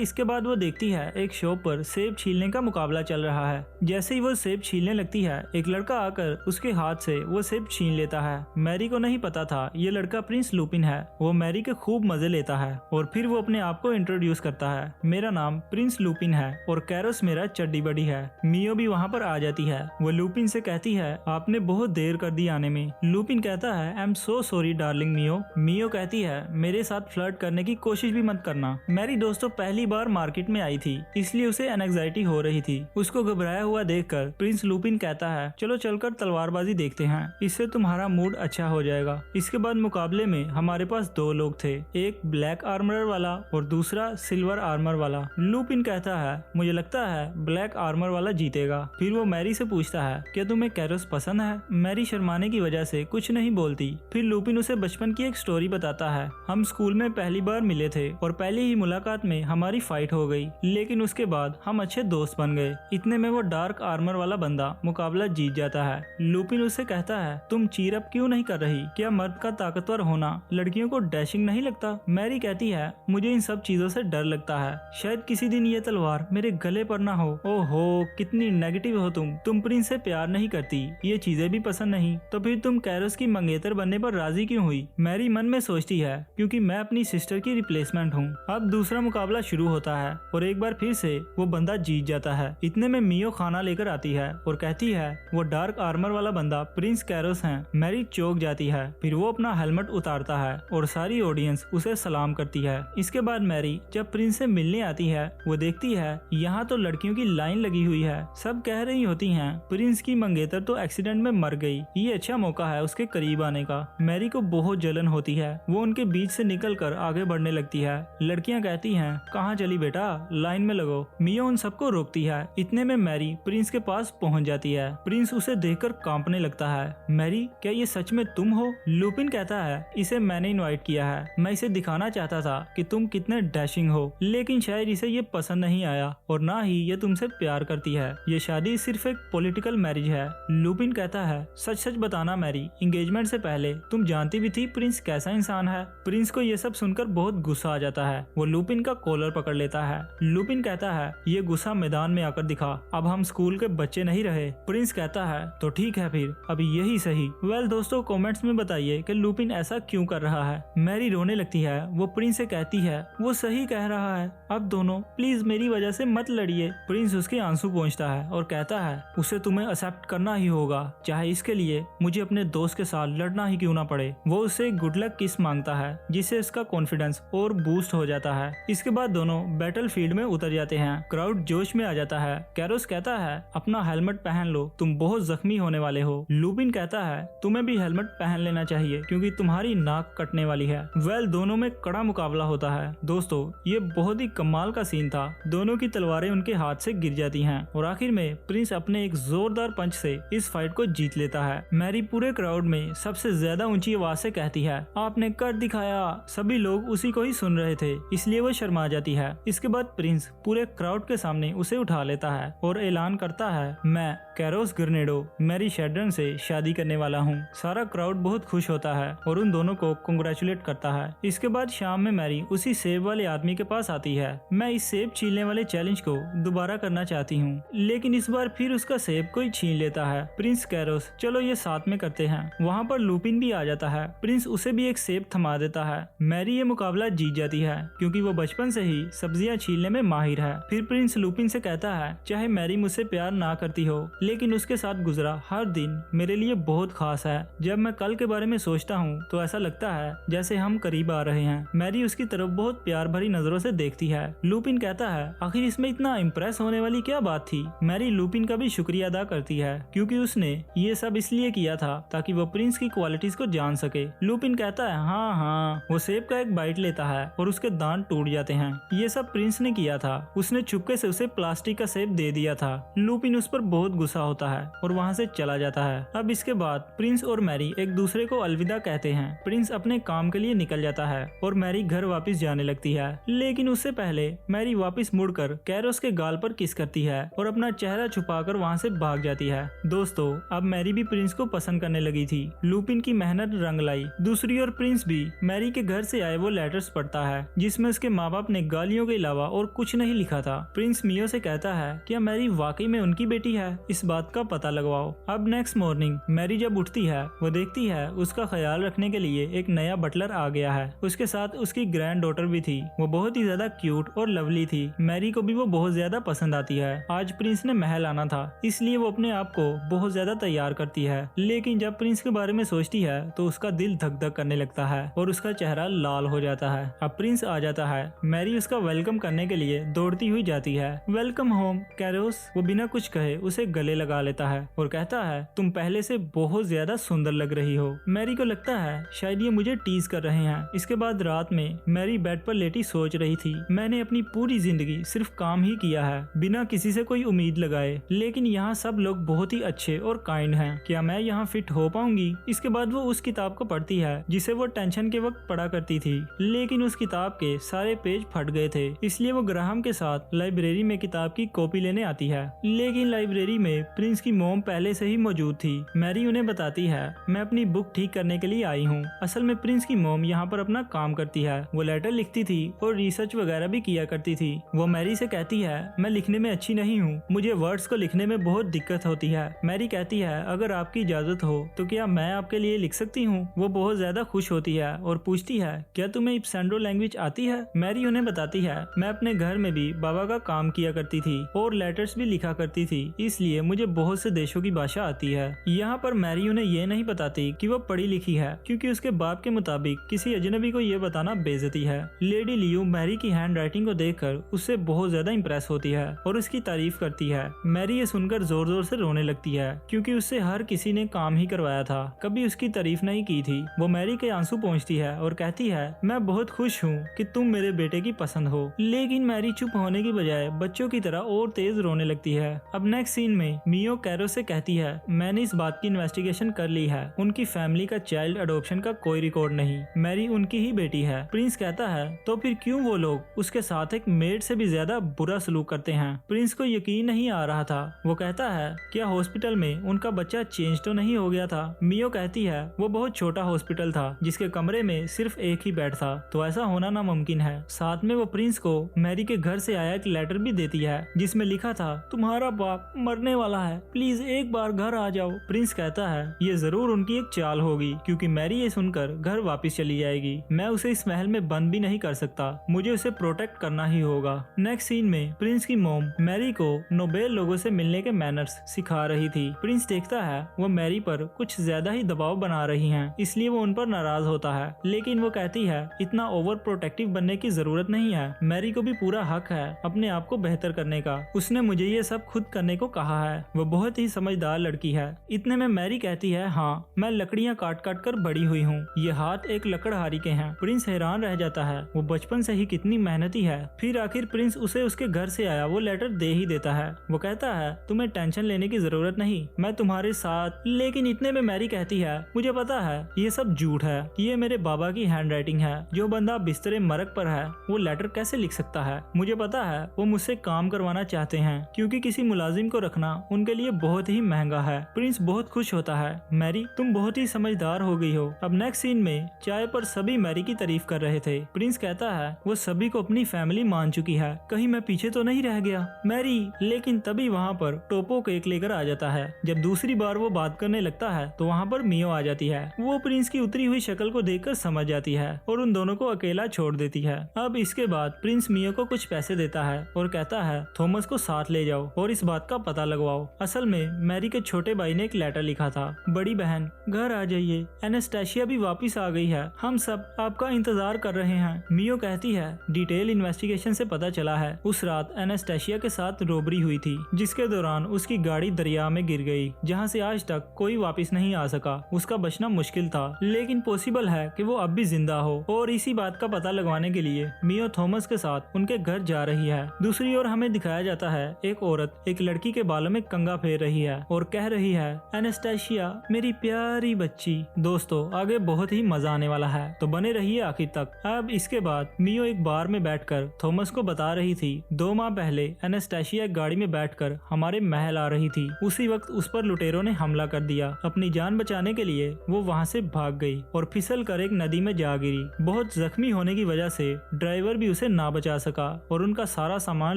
इसके बाद वो देखती है एक शॉप पर सेब छीलने का मुकाबला चल रहा है। जैसे ही वो सेब छीलने लगती है, एक लड़का आकर उसके हाथ से वो सेब छीन लेता है। मैरी को नहीं पता था ये लड़का प्रिंस लुपिन है। वो मैरी के खूब मजे लेता है और फिर वो अपने आप को इंट्रोड्यूस करता है, मेरा नाम प्रिंस लुपिन है और कैरोस मेरा चड्डी बड़ी है। मियो भी वहाँ पर आ जाती है। वो लुपिन से कहती है, आपने बहुत देर कर दी आने में। लुपिन कहता है, I am so sorry darling Mio. Mio कहती है, मेरे साथ फ्लर्ट करने की कोशिश भी मत करना। मैरी दोस्तों पहली बार मार्केट में आई थी, इसलिए उसे एंजाइटी हो रही थी। उसको घबराया हुआ देखकर प्रिंस लुपिन कहता है, चलो चलकर तलवारबाजी देखते हैं, इससे तुम्हारा मूड अच्छा हो जाएगा। इसके बाद मुकाबले में हमारे पास दो लोग थे, एक ब्लैक आर्मर वाला और दूसरा सिल्वर आर्मर वाला। लुपिन कहता है, मुझे लगता है ब्लैक आर्मर वाला जीतेगा। फिर वो मैरी से पूछता है, क्या तुम्हें कैरोस पसंद है? मैरी शर्माने की वजह से कुछ नहीं बोलती। फिर लुपिन उसे बचपन की एक स्टोरी बताता है। हम स्कूल में पहली बार मिले थे और पहली ही मुलाकात में हमारी फाइट हो गई, लेकिन उसके बाद हम अच्छे दोस्त बन गए। इतने में वो डार्क आर्मर वाला बंदा मुकाबला जीत जाता है। लुपिन उससे कहता है, तुम चीर अप क्यों नहीं कर रही? क्या मर्द का ताकतवर होना लड़कियों को डैशिंग नहीं लगता? मैरी कहती है, मुझे इन सब चीजों से डर लगता है, शायद किसी दिन ये तलवार मेरे गले पर ना हो। ओहो, कितनी नेगेटिव हो तुम प्रिंस से प्यार नहीं करती, ये चीजें भी पसंद नहीं, तो फिर तुम कैरोस की मंगेतर बनने पर राजी क्यों हुई? मैरी मन में सोचती है, क्योंकि मैं अपनी सिस्टर की रिप्लेसमेंट हूँ। अब दूसरा मुकाबला शुरू होता है और एक बार फिर से वो बंदा जीत जाता है। इतने में मियो खाना लेकर आती है और कहती है, वो डार्क आर्मर वाला बंदा प्रिंस कैरोस है। मैरी चौंक जाती है। फिर वो अपना हेलमेट उतारता है और सारी ऑडियंस उसे सलाम करती है। इसके बाद मैरी जब प्रिंस से मिलने आती है, वो देखती है यहाँ तो लड़कियों की लाइन लगी हुई है। सब कह रही होती हैं, प्रिंस की मंगेतर तो एक्सीडेंट में मर गई, ये अच्छा मौका है उसके करीब आने का। मैरी को बहुत जलन होती है। वो उनके बीच से निकलकर आगे बढ़ने लगती है। लड़कियां कहती हैं, कहाँ चली बेटा, लाइन में लगो। मियो उन सबको रोकती है। इतने में मैरी प्रिंस के पास पहुंच जाती है। प्रिंस उसे देखकर कांपने लगता है। मैरी, क्या ये सच में तुम हो? लुपिन कहता है, इसे मैंने इनवाइट किया है, मैं इसे दिखाना चाहता था कि तुम कितने डैशिंग हो, लेकिन शायद इसे ये पसंद नहीं आया और ना ही ये तुमसे प्यार करती है। ये शादी सिर्फ एक पॉलिटिकल मैरिज है। लुपिन कहता है, सच सच बताना मैरी, एंगेजमेंट से पहले तुम जानती भी थी प्रिंस कैसा इंसान है? प्रिंस को ये सब सुनकर बहुत गुस्सा आ जाता है। वो लुपिन का कॉलर पकड़ लेता है। लुपिन कहता है, ये गुस्सा मैदान में आकर दिखा, अब हम स्कूल के बच्चे नहीं रहे। प्रिंस कहता है, तो ठीक है फिर, अब यही सही। दोस्तों कमेंट्स में बताइए कि लुपिन ऐसा क्यों कर रहा है। मैरी रोने लगती है। वो प्रिंस से कहती है, वो सही कह रहा है, अब दोनों प्लीज मेरी वजह से मत लड़िए। प्रिंस उसके आंसू पोंछता है और कहता है, उसे तुम्हें एक्सेप्ट करना ही होगा, चाहे इसके लिए मुझे अपने दोस्त के साथ लड़ना ही क्यों ना पड़े। वो उससे गुड लक किस मांगता है, जिससे इसका कॉन्फिडेंस और बूस्ट हो जाता है। इसके बाद दोनों बैटल फील्ड में उतर जाते हैं। क्राउड जोश में आ जाता है। कैरोस कहता है, अपना हेलमेट पहन लो, तुम बहुत जख्मी होने वाले हो। लुपिन कहता है, तुम्हें भी हेलमेट पहन लेना चाहिए क्योंकि तुम्हारी नाक कटने वाली है। दोनों में कड़ा मुकाबला होता है। दोस्तों ये बहुत ही कमाल का सीन था। दोनों की तलवारें उनके हाथ से गिर जाती हैं और आखिर में प्रिंस अपने एक जोरदार पंच से इस फाइट को जीत लेता है। मैरी पूरे क्राउड में सबसे ज्यादा ऊंची आवाज से कहती है, आपने कर दिखाया। सभी लोग उसी को ही सुन रहे थे, इसलिए वो शर्मा जाती है। इसके बाद प्रिंस पूरे क्राउड के सामने उसे उठा लेता है और ऐलान करता है, मैं कैरोस ग्रेनेडो मैरी शेल्डन से शादी करने वाला हूँ। सारा क्राउड बहुत खुश होता है और उन दोनों को कांग्रेचुलेट करता है। इसके बाद शाम में मैरी उसी सेब वाले आदमी के पास आती है। मैं इस सेब छीलने वाले चैलेंज को दोबारा करना चाहती हूँ, लेकिन इस बार फिर उसका सेब कोई छीन लेता है। प्रिंस कैरोस, चलो ये साथ में करते हैं। वहाँ पर लुपिन भी आ जाता है। प्रिंस उसे भी एक सेब थमा देता है। मैरी ये मुकाबला जीत जाती है क्योंकि वो बचपन से ही सब्जियां छीलने में माहिर है। फिर प्रिंस लुपिन से कहता है, चाहे मैरी मुझसे प्यार ना करती हो, लेकिन उसके साथ गुजरा हर दिन मेरे लिए बहुत खास है। जब मैं कल के बारे में सोचता हूँ तो ऐसा लगता है जैसे हम करीब आ रहे हैं। मैरी उसकी तरफ बहुत प्यार भरी नजरों से देखती है। लुपिन कहता है, आखिर इसमें इतना इम्प्रेस होने वाली क्या बात थी? मैरी लुपिन का भी शुक्रिया अदा करती है क्योंकि उसने ये सब इसलिए किया था ताकि वो प्रिंस की क्वालिटीज को जान सके। लुपिन कहता है, हाँ हाँ। वो सेब का एक बाइट लेता है और उसके दांत टूट जाते हैं। ये सब प्रिंस ने किया था, उसने चुपके से उसे प्लास्टिक का सेब दे दिया था। लुपिन उस पर बहुत गुस्सा होता है और वहाँ से चला जाता है। अब इसके बाद प्रिंस और मैरी एक दूसरे को अलविदा कहते हैं। प्रिंस अपने काम के लिए निकल जाता है और मैरी घर वापस जाने लगती है, लेकिन उससे पहले मैरी वापस मुड़कर कैरोस के गाल पर किस करती है और अपना चेहरा छुपाकर वहाँ से भाग जाती है। दोस्तों अब मैरी भी प्रिंस को पसंद करने लगी थी। लुपिन की मेहनत रंग लाई। दूसरी ओर प्रिंस भी मैरी के घर से आए वो लेटर्स पढ़ता है जिसमें उसके माँ बाप ने गालियों के अलावा और कुछ नहीं लिखा था। प्रिंस मियो से कहता है क्या मैरी वाकई में उनकी बेटी है, इस बात का पता लगवाओ। अब नेक्स्ट मॉर्निंग मैरी जब उठती है वो देखती है उसका ख्याल रखने के लिए एक नया बटलर आ गया है। उसके साथ उसकी ग्रैंड डॉटर भी थी। वो बहुत ही ज्यादा क्यूट और लवली थी। मैरी को भी वो बहुत ज्यादा पसंद आती है। आज प्रिंस ने महल आना था इसलिए वो अपने आप को बहुत ज्यादा तैयार करती है, लेकिन जब प्रिंस के बारे में सोचती है तो उसका दिल धक धक करने लगता है और उसका चेहरा लाल हो जाता है। अब प्रिंस आ जाता है। मैरी उसका वेलकम करने के लिए दौड़ती हुई जाती है। Welcome home Carolus. वो बिना कुछ कहे उसे गले लगा लेता है और कहता है तुम पहले से बहुत ज्यादा सुंदर लग रही हो। मैरी को लगता है शायद ये मुझे टीज कर रहे हैं। इसके बाद रात में मैरी बेड पर लेटी सोच रही थी, मैंने अपनी पूरी जिंदगी सिर्फ काम ही किया है बिना किसी से कोई उम्मीद लगाए, लेकिन यहाँ सब लोग बहुत ही अच्छे और काइंड हैं। क्या मैं यहाँ फिट हो पाऊंगी? इसके बाद वो उस किताब को पढ़ती है जिसे वो टेंशन के वक्त पढ़ा करती थी, लेकिन उस किताब के सारे पेज फट गए थे। इसलिए वो ग्राहम के साथ लाइब्रेरी में किताब की कॉपी लेने आती है, लेकिन लाइब्रेरी में प्रिंस की मॉम पहले से ही मौजूद थी। मैरी उन्हें बताती है मैं अपनी बुक ठीक करने के लिए आई हूँ। असल में प्रिंस की मॉम यहाँ पर अपना काम करती है। वो लेटर लिखती थी और रिसर्च वगैरह भी किया करती थी। वो मैरी से कहती है मैं लिखने में अच्छी नहीं हूँ, मुझे वर्ड्स को लिखने में बहुत दिक्कत होती है। मैरी कहती है अगर आपकी इजाजत हो तो क्या मैं आपके लिए लिख सकती हूँ। वो बहुत ज्यादा खुश होती है और पूछती है क्या तुम्हें इप्सेंडो लैंग्वेज आती है। मैरी उन्हें बताती है मैं अपने घर में भी बाबा का काम किया करती थी और लेटर्स भी लिखा करती थी, इसलिए मुझे बहुत से देशों की भाषा आती है। यहाँ पर मैरी उन्हें ये नहीं बताती कि वो पढ़ी लिखी है, क्योंकि उसके बाप के मुताबिक किसी अजनबी को ये बताना बेइज्जती है। लेडी लियू मैरी की हैंड राइटिंग को देखकर उससे बहुत ज्यादा इंप्रेस होती है और उसकी तारीफ करती है। मैरी ये सुनकर जोर जोर से रोने लगती है, क्योंकि उससे हर किसी ने काम ही करवाया था, कभी उसकी तारीफ नहीं की थी। वो मैरी के आंसू पहुँचती है और कहती है मैं बहुत खुश हूँ कि तुम मेरे बेटे की पसंद हो। लेकिन मैरी चुप होने की बजाय बच्चों की तरह और तेज रोने लगती है। अब नेक्स्ट सीन में मियो कैरो से कहती है मैंने इस बात की इन्वेस्टिगेशन कर ली है, उनकी फैमिली का चाइल्ड अडॉप्शन का कोई रिकॉर्ड नहीं, मैरी उनकी ही बेटी है। प्रिंस कहता है तो फिर क्यों वो लोग उसके साथ एक मेड से भी ज्यादा बुरा सलूक करते हैं। प्रिंस को यकीन नहीं आ रहा था। वो कहता है क्या हॉस्पिटल में उनका बच्चा चेंज तो नहीं हो गया था। मियो कहती है वो बहुत छोटा हॉस्पिटल था जिसके कमरे में सिर्फ एक ही बेड था, तो ऐसा होना नामुमकिन है। साथ में वो प्रिंस को मैरी के घर से आया एक लेटर भी देती है जिसमें लिखा था तुम्हारा बाप मरने वाला है, प्लीज एक बार घर आ जाओ। प्रिंस कहता है ये जरूर उनकी एक चाल होगी, क्योंकि मैरी ये सुनकर घर वापस चली जाएगी। मैं उसे इस महल में बंद भी नहीं कर सकता, मुझे उसे प्रोटेक्ट करना ही होगा। नेक्स्ट सीन में प्रिंस की मॉम मैरी को नोबेल लोगों से मिलने के मैनर्स सिखा रही थी। प्रिंस देखता है वो मैरी पर कुछ ज्यादा ही दबाव बना रही हैं, इसलिए वो उन पर नाराज होता है, लेकिन वो कहती है इतना ओवर प्रोटेक्टिव बनने की जरूरत नहीं है, मैरी को भी पूरा हक है अपने आप को बेहतर करने का, उसने मुझे ये सब खुद करने को कहा है। वो बहुत ही समझदार लड़की है। इतने में मैरी कहती है हाँ मैं लकड़ियाँ काट काट कर बड़ी हुई हूँ, ये हाथ एक लकड़हारी के हैं। प्रिंस हैरान रह जाता है, वो बचपन से ही कितनी मेहनती है। फिर आखिर प्रिंस उसे उसके घर से आया वो लेटर दे ही देता है। वो कहता है तुम्हें टेंशन लेने की जरूरत नहीं, मैं तुम्हारे साथ। लेकिन इतने में मैरी कहती है मुझे पता है ये सब झूठ है, ये मेरे बाबा की हैंड राइटिंग है। जो बंदा बिस्तरे मरग पर है वो लेटर कैसे लिख सकता है। मुझे पता है वो मुझसे काम करवाना चाहते हैं, क्योंकि किसी मुलाजिम को रखना उनके लिए बहुत ही महंगा है। प्रिंस बहुत खुश होता है, मैरी तुम बहुत ही समझदार हो गई हो। अब नेक्स्ट सीन में चाय पर सभी मैरी की तारीफ कर रहे थे। प्रिंस कहता है वो सभी को अपनी फैमिली मान चुकी है, कहीं मैं पीछे तो नहीं रह गया मैरी। लेकिन तभी वहाँ पर टोपो केक लेकर आ जाता है। जब दूसरी बार वो बात करने लगता है तो वहाँ पर मियो आ जाती है। वो प्रिंस की उतरी हुई शक्ल को देखकर समझ जाती है और उन दोनों को अकेला छोड़ देती है। अब इसके बाद प्रिंस मियो को कुछ पैसे देता है और कहता है थॉमस को साथ ले जाओ और इस बात का पता लगवाओ। असल में मैरी के छोटे भाई ने एक लेटर लिखा था, बड़ी बहन घर आ जाइए, एनास्टेशिया भी वापस आ गई है, हम सब आपका इंतजार कर रहे हैं। मियो कहती है डिटेल इन्वेस्टिगेशन से पता चला है उस रात एनास्टेशिया के साथ रोबरी हुई थी, जिसके दौरान उसकी गाड़ी दरिया में गिर गई, जहाँ से आज तक कोई वापस नहीं आ सका। उसका बचना मुश्किल था, लेकिन पॉसिबल है कि वो अब भी जिंदा हो। और इसी बात का पता लगवाने के लिए मियो थॉमस के साथ उनके घर जा रही है। दूसरी ओर हमें दिखाया जाता है एक औरत एक लड़की के बालों में कंघा फेर रही है और कह रही है एनास्टेशिया मेरी प्यारी बच्ची। दोस्तों आगे बहुत ही मजा आने वाला है, तो बने रहिए आखिर तक। अब इसके बाद मियो एक बार में बैठकर थॉमस को बता रही थी 2 माह पहले एनास्टेशिया एक गाड़ी में बैठकर हमारे महल आ रही थी, उसे उसी वक्त उस पर लुटेरों ने हमला कर दिया। अपनी जान बचाने के लिए वो वहाँ से भाग गई और फिसल कर एक नदी में जा गिरी। बहुत जख्मी होने की वजह से ड्राइवर भी उसे ना बचा सका और उनका सारा सामान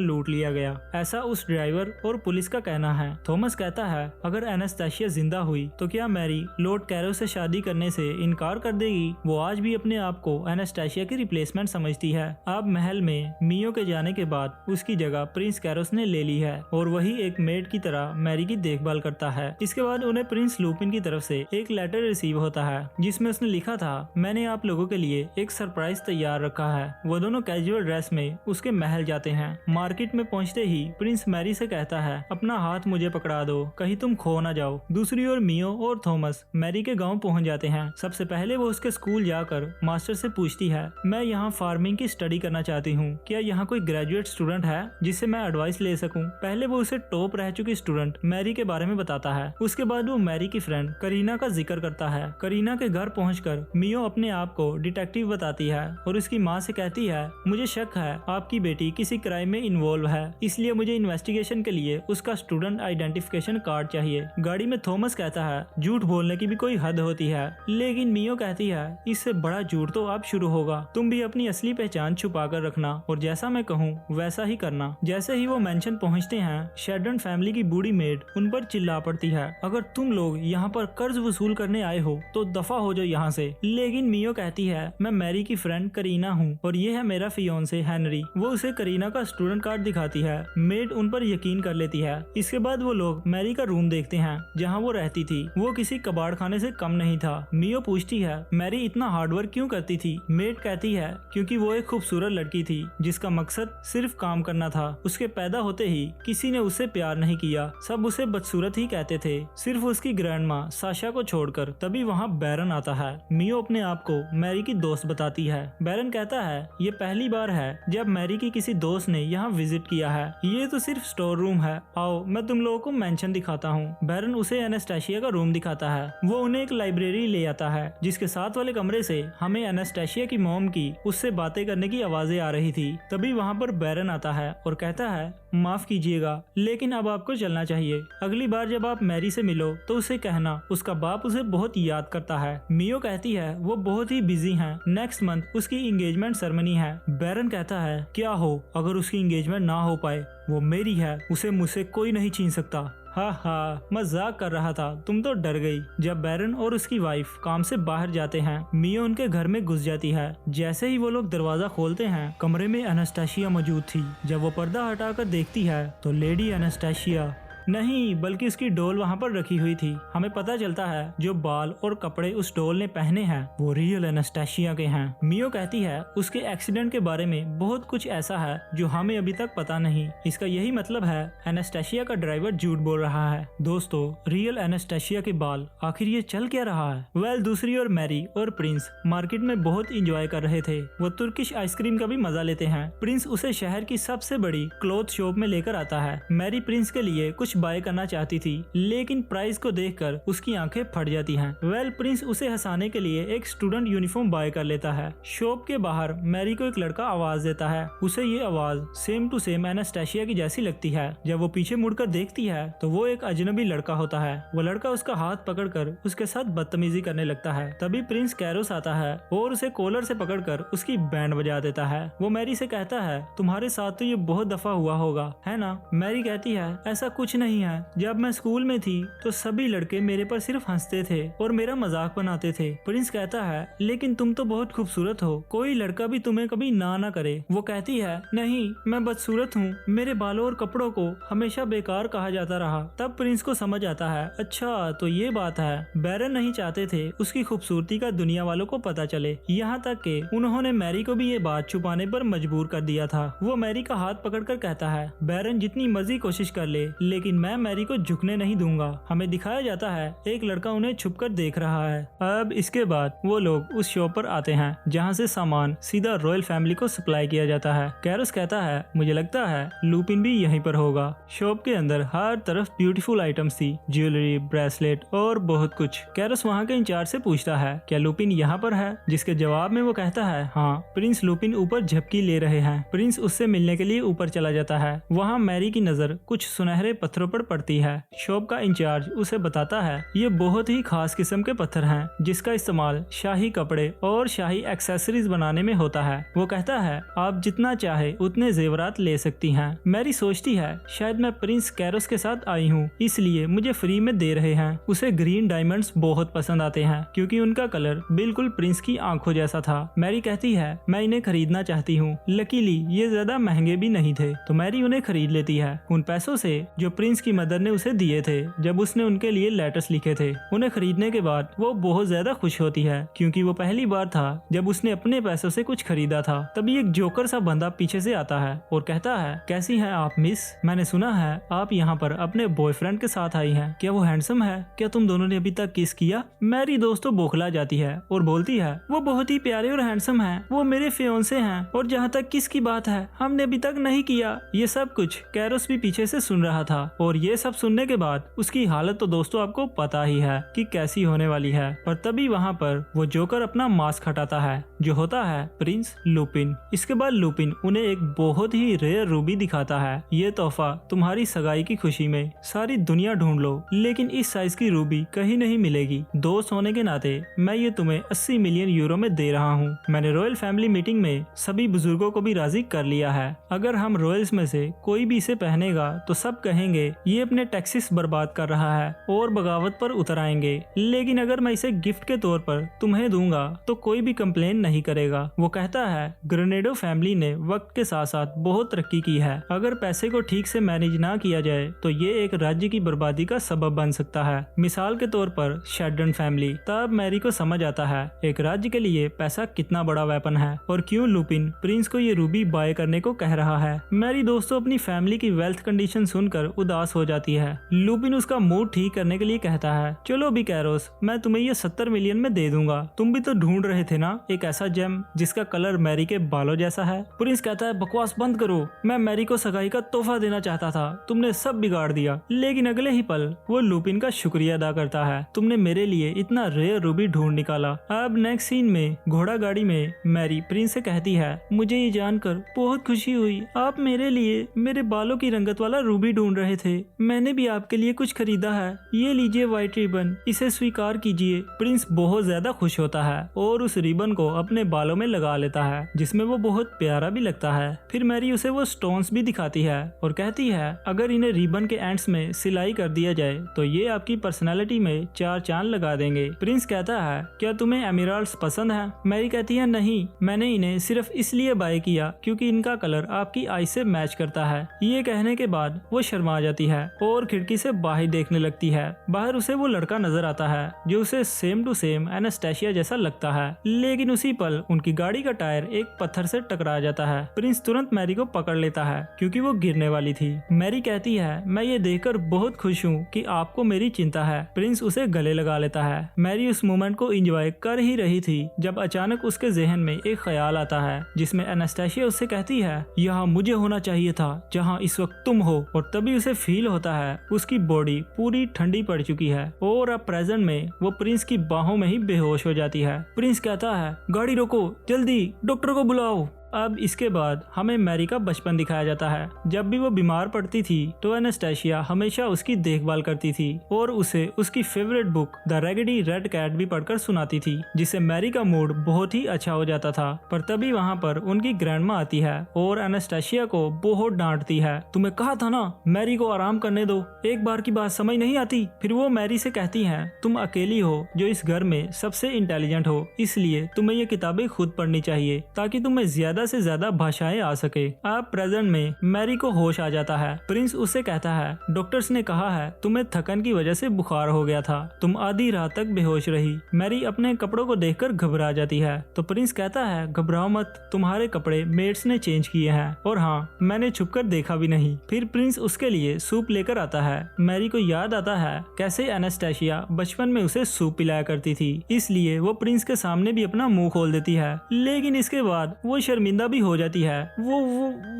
लूट लिया गया, ऐसा उस ड्राइवर और पुलिस का कहना है। थॉमस कहता है अगर एनास्टेशिया जिंदा हुई तो क्या मैरी लॉर्ड कैरो से शादी करने से इनकार कर देगी? वो आज भी अपने आप को एनास्टेशिया की रिप्लेसमेंट समझती है। अब महल में मियो के जाने के बाद उसकी जगह प्रिंस कैरोस ने ले ली है और वही एक मेड की तरह मैरी की देखभाल करता है। इसके बाद उन्हें प्रिंस लुपिन की तरफ से एक लेटर रिसीव होता है जिसमें उसने लिखा था, मैंने आप लोगों के लिए एक सरप्राइज तैयार रखा है। वो दोनों कैजुअल ड्रेस में उसके महल जाते हैं। मार्केट में पहुंचते ही प्रिंस मैरी से कहता है अपना हाथ मुझे पकड़ा दो, कहीं तुम खो ना जाओ। दूसरी ओर मियो और थॉमस मैरी के गांव पहुंच जाते हैं। सबसे पहले वो उसके स्कूल जाकर मास्टर से पूछती है, मैं यहाँ फार्मिंग की स्टडी करना चाहती हूँ, क्या यहाँ कोई ग्रेजुएट स्टूडेंट है जिससे मैं एडवाइस ले सकूँ? पहले वो उसे टॉप रह चुकी स्टूडेंट मैरी के बारे में बताता है। उसके बाद वो मैरी की फ्रेंड करीना का जिक्र करता है। करीना के घर पहुंचकर मियो अपने आप को डिटेक्टिव बताती है और उसकी माँ से कहती है, मुझे शक है आपकी बेटी किसी क्राइम में इन्वॉल्व है, इसलिए मुझे इन्वेस्टिगेशन के लिए उसका स्टूडेंट आइडेंटिफिकेशन कार्ड चाहिए। गाड़ी में थॉमस कहता है झूठ बोलने की भी कोई हद होती है, लेकिन मियो कहती है इससे बड़ा झूठ तो अब शुरू होगा, तुम भी अपनी असली पहचान छुपा कर रखना और जैसा मैं कहूँ वैसा ही करना। जैसे ही वो मेंशन पहुँचते हैं, शेल्डन फैमिली की बूढ़ी मेड उन पर चिल्ला पड़ती है, अगर तुम लोग यहाँ पर कर्ज वसूल करने आए हो तो दफा हो जाओ यहाँ से। लेकिन मियो कहती है मैं मैरी की फ्रेंड करीना हूँ और ये है मेरा फियोंसे हेनरी। वो उसे करीना का स्टूडेंट कार्ड दिखाती है। मेड उन पर यकीन कर लेती है। इसके बाद वो लोग मैरी का रूम देखते हैं जहाँ वो रहती थी। वो किसी कबाड़ खाने से कम नहीं था। मियो पूछती है मैरी इतना हार्डवर्क क्यों करती थी? मेड कहती है क्योंकि वो एक खूबसूरत लड़की थी जिसका मकसद सिर्फ काम करना था। उसके पैदा होते ही किसी ने उससे प्यार नहीं किया, सब उसे बदसूरत ही कहते थे, सिर्फ उसकी ग्रैंड माँ साशा को छोड़कर। तभी वहाँ बैरन आता है। मियो अपने आप को मैरी की दोस्त बताती है। बैरन कहता है ये पहली बार है जब मैरी की किसी दोस्त ने यहाँ विजिट किया है, ये तो सिर्फ स्टोर रूम है, आओ मैं तुम लोगों को मेंशन दिखाता हूँ। बैरन उसे एनास्टेशिया का रूम दिखाता है। वो उन्हें एक लाइब्रेरी ले आता है जिसके साथ वाले कमरे से हमें एनास्टेशिया की मॉम की उससे बातें करने की आवाजें आ रही थी। तभी वहाँ पर बैरन आता है और कहता है माफ कीजिएगा लेकिन अब आपको चलना चाहिए। अगली बार जब आप मैरी से मिलो तो उसे कहना उसका बाप उसे बहुत याद करता है। मियो कहती है वो बहुत ही बिजी हैं, नेक्स्ट मंथ उसकी एंगेजमेंट सेरेमनी है। बैरन कहता है क्या हो अगर उसकी एंगेजमेंट ना हो पाए, वो मेरी है, उसे मुझसे कोई नहीं छीन सकता। हाँ मजाक कर रहा था, तुम तो डर गई। जब बैरन और उसकी वाइफ काम से बाहर जाते हैं, मियो उनके घर में घुस जाती है। जैसे ही वो लोग दरवाजा खोलते हैं, कमरे में एनास्टेशिया मौजूद थी। जब वो पर्दा हटाकर देखती है तो लेडी एनास्टेशिया नहीं बल्कि उसकी डॉल वहाँ पर रखी हुई थी। हमें पता चलता है जो बाल और कपड़े उस डॉल ने पहने हैं वो रियल एनास्टेशिया के हैं। मियो कहती है उसके एक्सीडेंट के बारे में बहुत कुछ ऐसा है जो हमें अभी तक पता नहीं। इसका यही मतलब है एनास्टेशिया का ड्राइवर झूठ बोल रहा है। दोस्तों रियल एनास्टेशिया के बाल, आखिर ये चल क्या रहा है? वेल दूसरी ओर मैरी और प्रिंस मार्केट में बहुत इंजॉय कर रहे थे। वो तुर्किश आइसक्रीम का भी मजा लेते हैं। प्रिंस उसे शहर की सबसे बड़ी क्लॉथ शॉप में लेकर आता है। मैरी प्रिंस के लिए कुछ बाय करना चाहती थी लेकिन प्राइस को देखकर उसकी आंखें फट जाती हैं। वेल प्रिंस उसे हंसाने के लिए एक स्टूडेंट यूनिफॉर्म बाय कर लेता है। शॉप के बाहर मैरी को एक लड़का आवाज देता है। उसे ये आवाज सेम टू सेम एनास्टेशिया की जैसी लगती है। जब वो पीछे मुड़कर देखती है तो वो एक अजनबी लड़का होता है। वो लड़का उसका हाथ पकड़कर उसके साथ बदतमीजी करने लगता है। तभी प्रिंस कैरोस आता है और उसे कॉलर से पकड़कर उसकी बैंड बजा देता है। वो मैरी से कहता है तुम्हारे साथ तो ये बहुत दफा हुआ होगा है ना? मैरी कहती है ऐसा कुछ नहीं है, जब मैं स्कूल में थी तो सभी लड़के मेरे पर सिर्फ हंसते थे और मेरा मजाक बनाते थे। प्रिंस कहता है लेकिन तुम तो बहुत खूबसूरत हो, कोई लड़का भी तुम्हें कभी ना करे। वो कहती है नहीं मैं बदसूरत हूँ, मेरे बालों और कपड़ों को हमेशा बेकार कहा जाता रहा। तब प्रिंस को समझ आता है अच्छा तो ये बात है। बैरन नहीं चाहते थे उसकी खूबसूरती का दुनिया वालों को पता चले, यहाँ तक कि उन्होंने मैरी को भी ये बात छुपाने पर मजबूर कर दिया था। वो मैरी का हाथ पकड़कर कहता है बैरन जितनी मर्जी कोशिश कर ले लेकिन मैं मैरी को झुकने नहीं दूंगा। हमें दिखाया जाता है एक लड़का उन्हें छुपकर देख रहा है। अब इसके बाद वो लोग उस शॉप पर आते हैं जहाँ से सामान सीधा रॉयल फैमिली को सप्लाई किया जाता है। कैरोस कहता है मुझे लगता है लुपिन भी यहीं पर होगा। शॉप के अंदर हर तरफ ब्यूटीफुल आइटम्स थी, ज्वेलरी, ब्रेसलेट और बहुत कुछ। कैरोस वहाँ के इंचार्ज से पूछता है क्या लुपिन यहाँ पर है, जिसके जवाब में वो कहता है हाँ। प्रिंस लुपिन ऊपर झपकी ले रहे हैं। प्रिंस उससे मिलने के लिए ऊपर चला जाता है। वहाँ मैरी की नजर कुछ सुनहरे पत्थरों पत्थरों पर पड़ती है। शॉप का इंचार्ज उसे बताता है ये बहुत ही खास किस्म के पत्थर हैं जिसका इस्तेमाल शाही कपड़े और शाही एक्सेसरीज बनाने में होता है। वो कहता है आप जितना चाहे उतने जेवरात ले सकती हैं। मैरी सोचती है शायद मैं प्रिंस कैरोस के साथ आई हूँ इसलिए मुझे फ्री में दे रहे हैं। उसे ग्रीन डायमंड्स बहुत पसंद आते हैं क्योंकि उनका कलर बिल्कुल प्रिंस की आंखों जैसा था। मैरी कहती है मैं इन्हें खरीदना चाहती हूँ, लकीली ये ज्यादा महंगे भी नहीं थे तो मैरी उन्हें खरीद लेती है उन पैसों से जो प्रिंस की मदर ने उसे दिए थे जब उसने उनके लिए लेटर्स लिखे थे। उन्हें खरीदने के बाद वो बहुत ज्यादा खुश होती है क्योंकि वो पहली बार था जब उसने अपने पैसों से कुछ खरीदा था। तभी एक जोकर सा बंदा पीछे से आता है और कहता है कैसी हैं आप मिस, मैंने सुना है आप यहाँ पर अपने बॉयफ्रेंड के साथ आई हैं, क्या वो हैंडसम है, क्या तुम दोनों ने अभी तक किस किया। मैरी दोस्तों बौखला जाती है और बोलती है वो बहुत ही प्यारे और हैंडसम हैं, वो मेरे फियोंसे हैं और जहाँ तक किस की बात है हमने अभी तक नहीं किया। ये सब कुछ कैरोस भी पीछे से सुन रहा था और ये सब सुनने के बाद उसकी हालत तो दोस्तों आपको पता ही है कि कैसी होने वाली है। पर तभी वहाँ पर वो जोकर अपना मास्क हटाता है जो होता है प्रिंस लुपिन। इसके बाद लुपिन उन्हें एक बहुत ही रेयर रूबी दिखाता है, ये तोहफा तुम्हारी सगाई की खुशी में सारी दुनिया ढूंढ लो लेकिन इस साइज की रूबी कहीं नहीं मिलेगी। दोस्त होने के नाते मैं ये तुम्हें 80 मिलियन यूरो में दे रहा हूँ। मैंने रॉयल फैमिली मीटिंग में सभी बुजुर्गों को भी राजी कर लिया है, अगर हम रॉयल्स में से कोई भी इसे पहनेगा तो सब कहेंगे ये अपने टैक्सेस बर्बाद कर रहा है और बगावत पर उतर आएंगे, लेकिन अगर मैं इसे गिफ्ट के तौर पर तुम्हें दूंगा तो कोई भी कंप्लेन नहीं करेगा। वो कहता है ग्रेनेडो फैमिली ने वक्त के साथ साथ बहुत तरक्की की है, अगर पैसे को ठीक से मैनेज ना किया जाए तो ये एक राज्य की बर्बादी का सबब बन सकता है। मिसाल के तौर पर शेल्डन फैमिली। तब मैरी को समझ आता है एक राज्य के लिए पैसा कितना बड़ा वेपन है और क्यों लुपिन प्रिंस को ये रूबी बाय करने को कह रहा है। मैरी दोस्तों अपनी फैमिली की वेल्थ कंडीशन सुनकर उदास हो जाती है। लुपिन उसका मूड ठीक करने के लिए कहता है चलो भी कैरोस मैं तुम्हें ये 70 मिलियन में दे दूंगा, तुम भी तो ढूंढ रहे थे ना एक ऐसा जेम जिसका कलर मैरी के बालों जैसा है। प्रिंस कहता है बकवास बंद करो, मैं मैरी को सगाई का तोहफा देना चाहता था, तुमने सब बिगाड़ दिया। लेकिन अगले ही पल वो लुपिन का शुक्रिया अदा करता है, तुमने मेरे लिए इतना रेयर रूबी ढूंढ निकाला। अब नेक्स्ट सीन में घोड़ा गाड़ी में मैरी प्रिंस से कहती है मुझे ये जानकर बहुत खुशी हुई आप मेरे लिए मेरे बालों की रंगत वाला रूबी ढूंढ रहे थे, मैंने भी आपके लिए कुछ खरीदा है, ये लीजिए व्हाइट रिबन, इसे स्वीकार कीजिए। प्रिंस बहुत ज्यादा खुश होता है और उस रिबन को अपने बालों में लगा लेता है जिसमें वो बहुत प्यारा भी लगता है। फिर मैरी उसे वो स्टोन्स भी दिखाती है और कहती है अगर इन्हें रिबन के एंड्स में सिलाई कर दिया जाए तो ये आपकी पर्सनालिटी में 4 चांद लगा देंगे। प्रिंस कहता है क्या तुम्हें एमराल्ड्स पसंद है। मैरी कहती है नहीं, मैंने इन्हें सिर्फ इसलिए बाय किया क्योंकि इनका कलर आपकी आई से मैच करता है। ये कहने के बाद वो शर्मा जाती है और खिड़की से बाहर देखने लगती है। बाहर उसे वो लड़का नजर आता है जो उसे सेम टू सेम एनास्टेशिया जैसा लगता है, लेकिन उसी पल उनकी गाड़ी का टायर एक पत्थर से टकरा जाता है। प्रिंस तुरंत मैरी को पकड़ लेता है क्योंकि वो गिरने वाली थी। मैरी कहती है मैं ये देखकर बहुत खुश हूँ कि आपको मेरी चिंता है। प्रिंस उसे गले लगा लेता है। मैरी उस मोमेंट को एंजॉय कर ही रही थी जब अचानक उसके जहन में एक ख्याल आता है जिसमें एनास्टेशिया उससे कहती है यहाँ मुझे होना चाहिए था जहाँ इस वक्त तुम हो। और तभी उसे फील होता है उसकी बॉडी पूरी ठंडी पड़ चुकी है और अब प्रेजेंट में वो प्रिंस की बाहों में ही बेहोश हो जाती है। प्रिंस कहता है गाड़ी रोको, जल्दी डॉक्टर को बुलाओ। अब इसके बाद हमें मैरी का बचपन दिखाया जाता है। जब भी वो बीमार पड़ती थी तो एनास्टेशिया हमेशा उसकी देखभाल करती थी और उसे उसकी favourite book the raggedy red cat भी पढ़कर सुनाती थी, जिससे मैरी का मूड बहुत ही अच्छा हो जाता था। पर तभी वहाँ पर उनकी ग्रैंडमा आती है और एनास्टेशिया को बहुत डांटती है, तुम्हें कहा था ना मैरी को आराम करने दो, एक बार की बात समझ नहीं आती। फिर वो मैरी से कहती है तुम अकेली हो जो इस घर में सबसे इंटेलिजेंट हो, इसलिए तुम्हें ये किताबें खुद पढ़नी चाहिए ताकि तुम्हें ज्यादा से ज्यादा भाषाएं आ सके। अब प्रेजेंट में मैरी को होश आ जाता है। प्रिंस उससे कहता है डॉक्टर्स ने कहा है तुम्हें थकन की वजह से बुखार हो गया था, तुम आधी रात तक बेहोश रही। मैरी अपने कपड़ों को देखकर घबरा जाती है तो प्रिंस कहता है घबराओ मत, तुम्हारे कपड़े मेड्स ने चेंज किए हैं और हाँ मैंने छुपकर देखा भी नहीं। फिर प्रिंस उसके लिए सूप लेकर आता है। मैरी को याद आता है कैसे एनास्टेशिया बचपन में उसे सूप पिलाया करती थी, इसलिए वो प्रिंस के सामने भी अपना मुंह खोल देती है। लेकिन इसके बाद वो शर्मिंदा शर्मिंदा भी हो जाती है।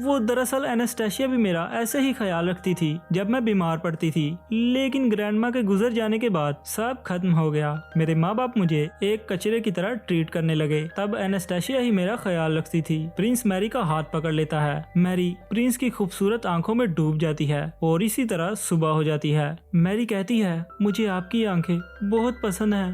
वो दरअसल एनास्टेशिया भी मेरा ऐसे ही ख्याल रखती थी जब मैं बीमार पड़ती थी, लेकिन ग्रैंडमा के गुजर जाने के बाद सब खत्म हो गया। मेरे माँ बाप मुझे एक कचरे की तरह ट्रीट करने लगे। तब एनास्टेशिया ही मेरा ख्याल रखती थी। प्रिंस मैरी का हाथ पकड़ लेता है। मैरी प्रिंस की खूबसूरत आंखों में डूब जाती है और इसी तरह सुबह हो जाती है। मैरी कहती है, मुझे आपकी आंखें बहुत पसंद है,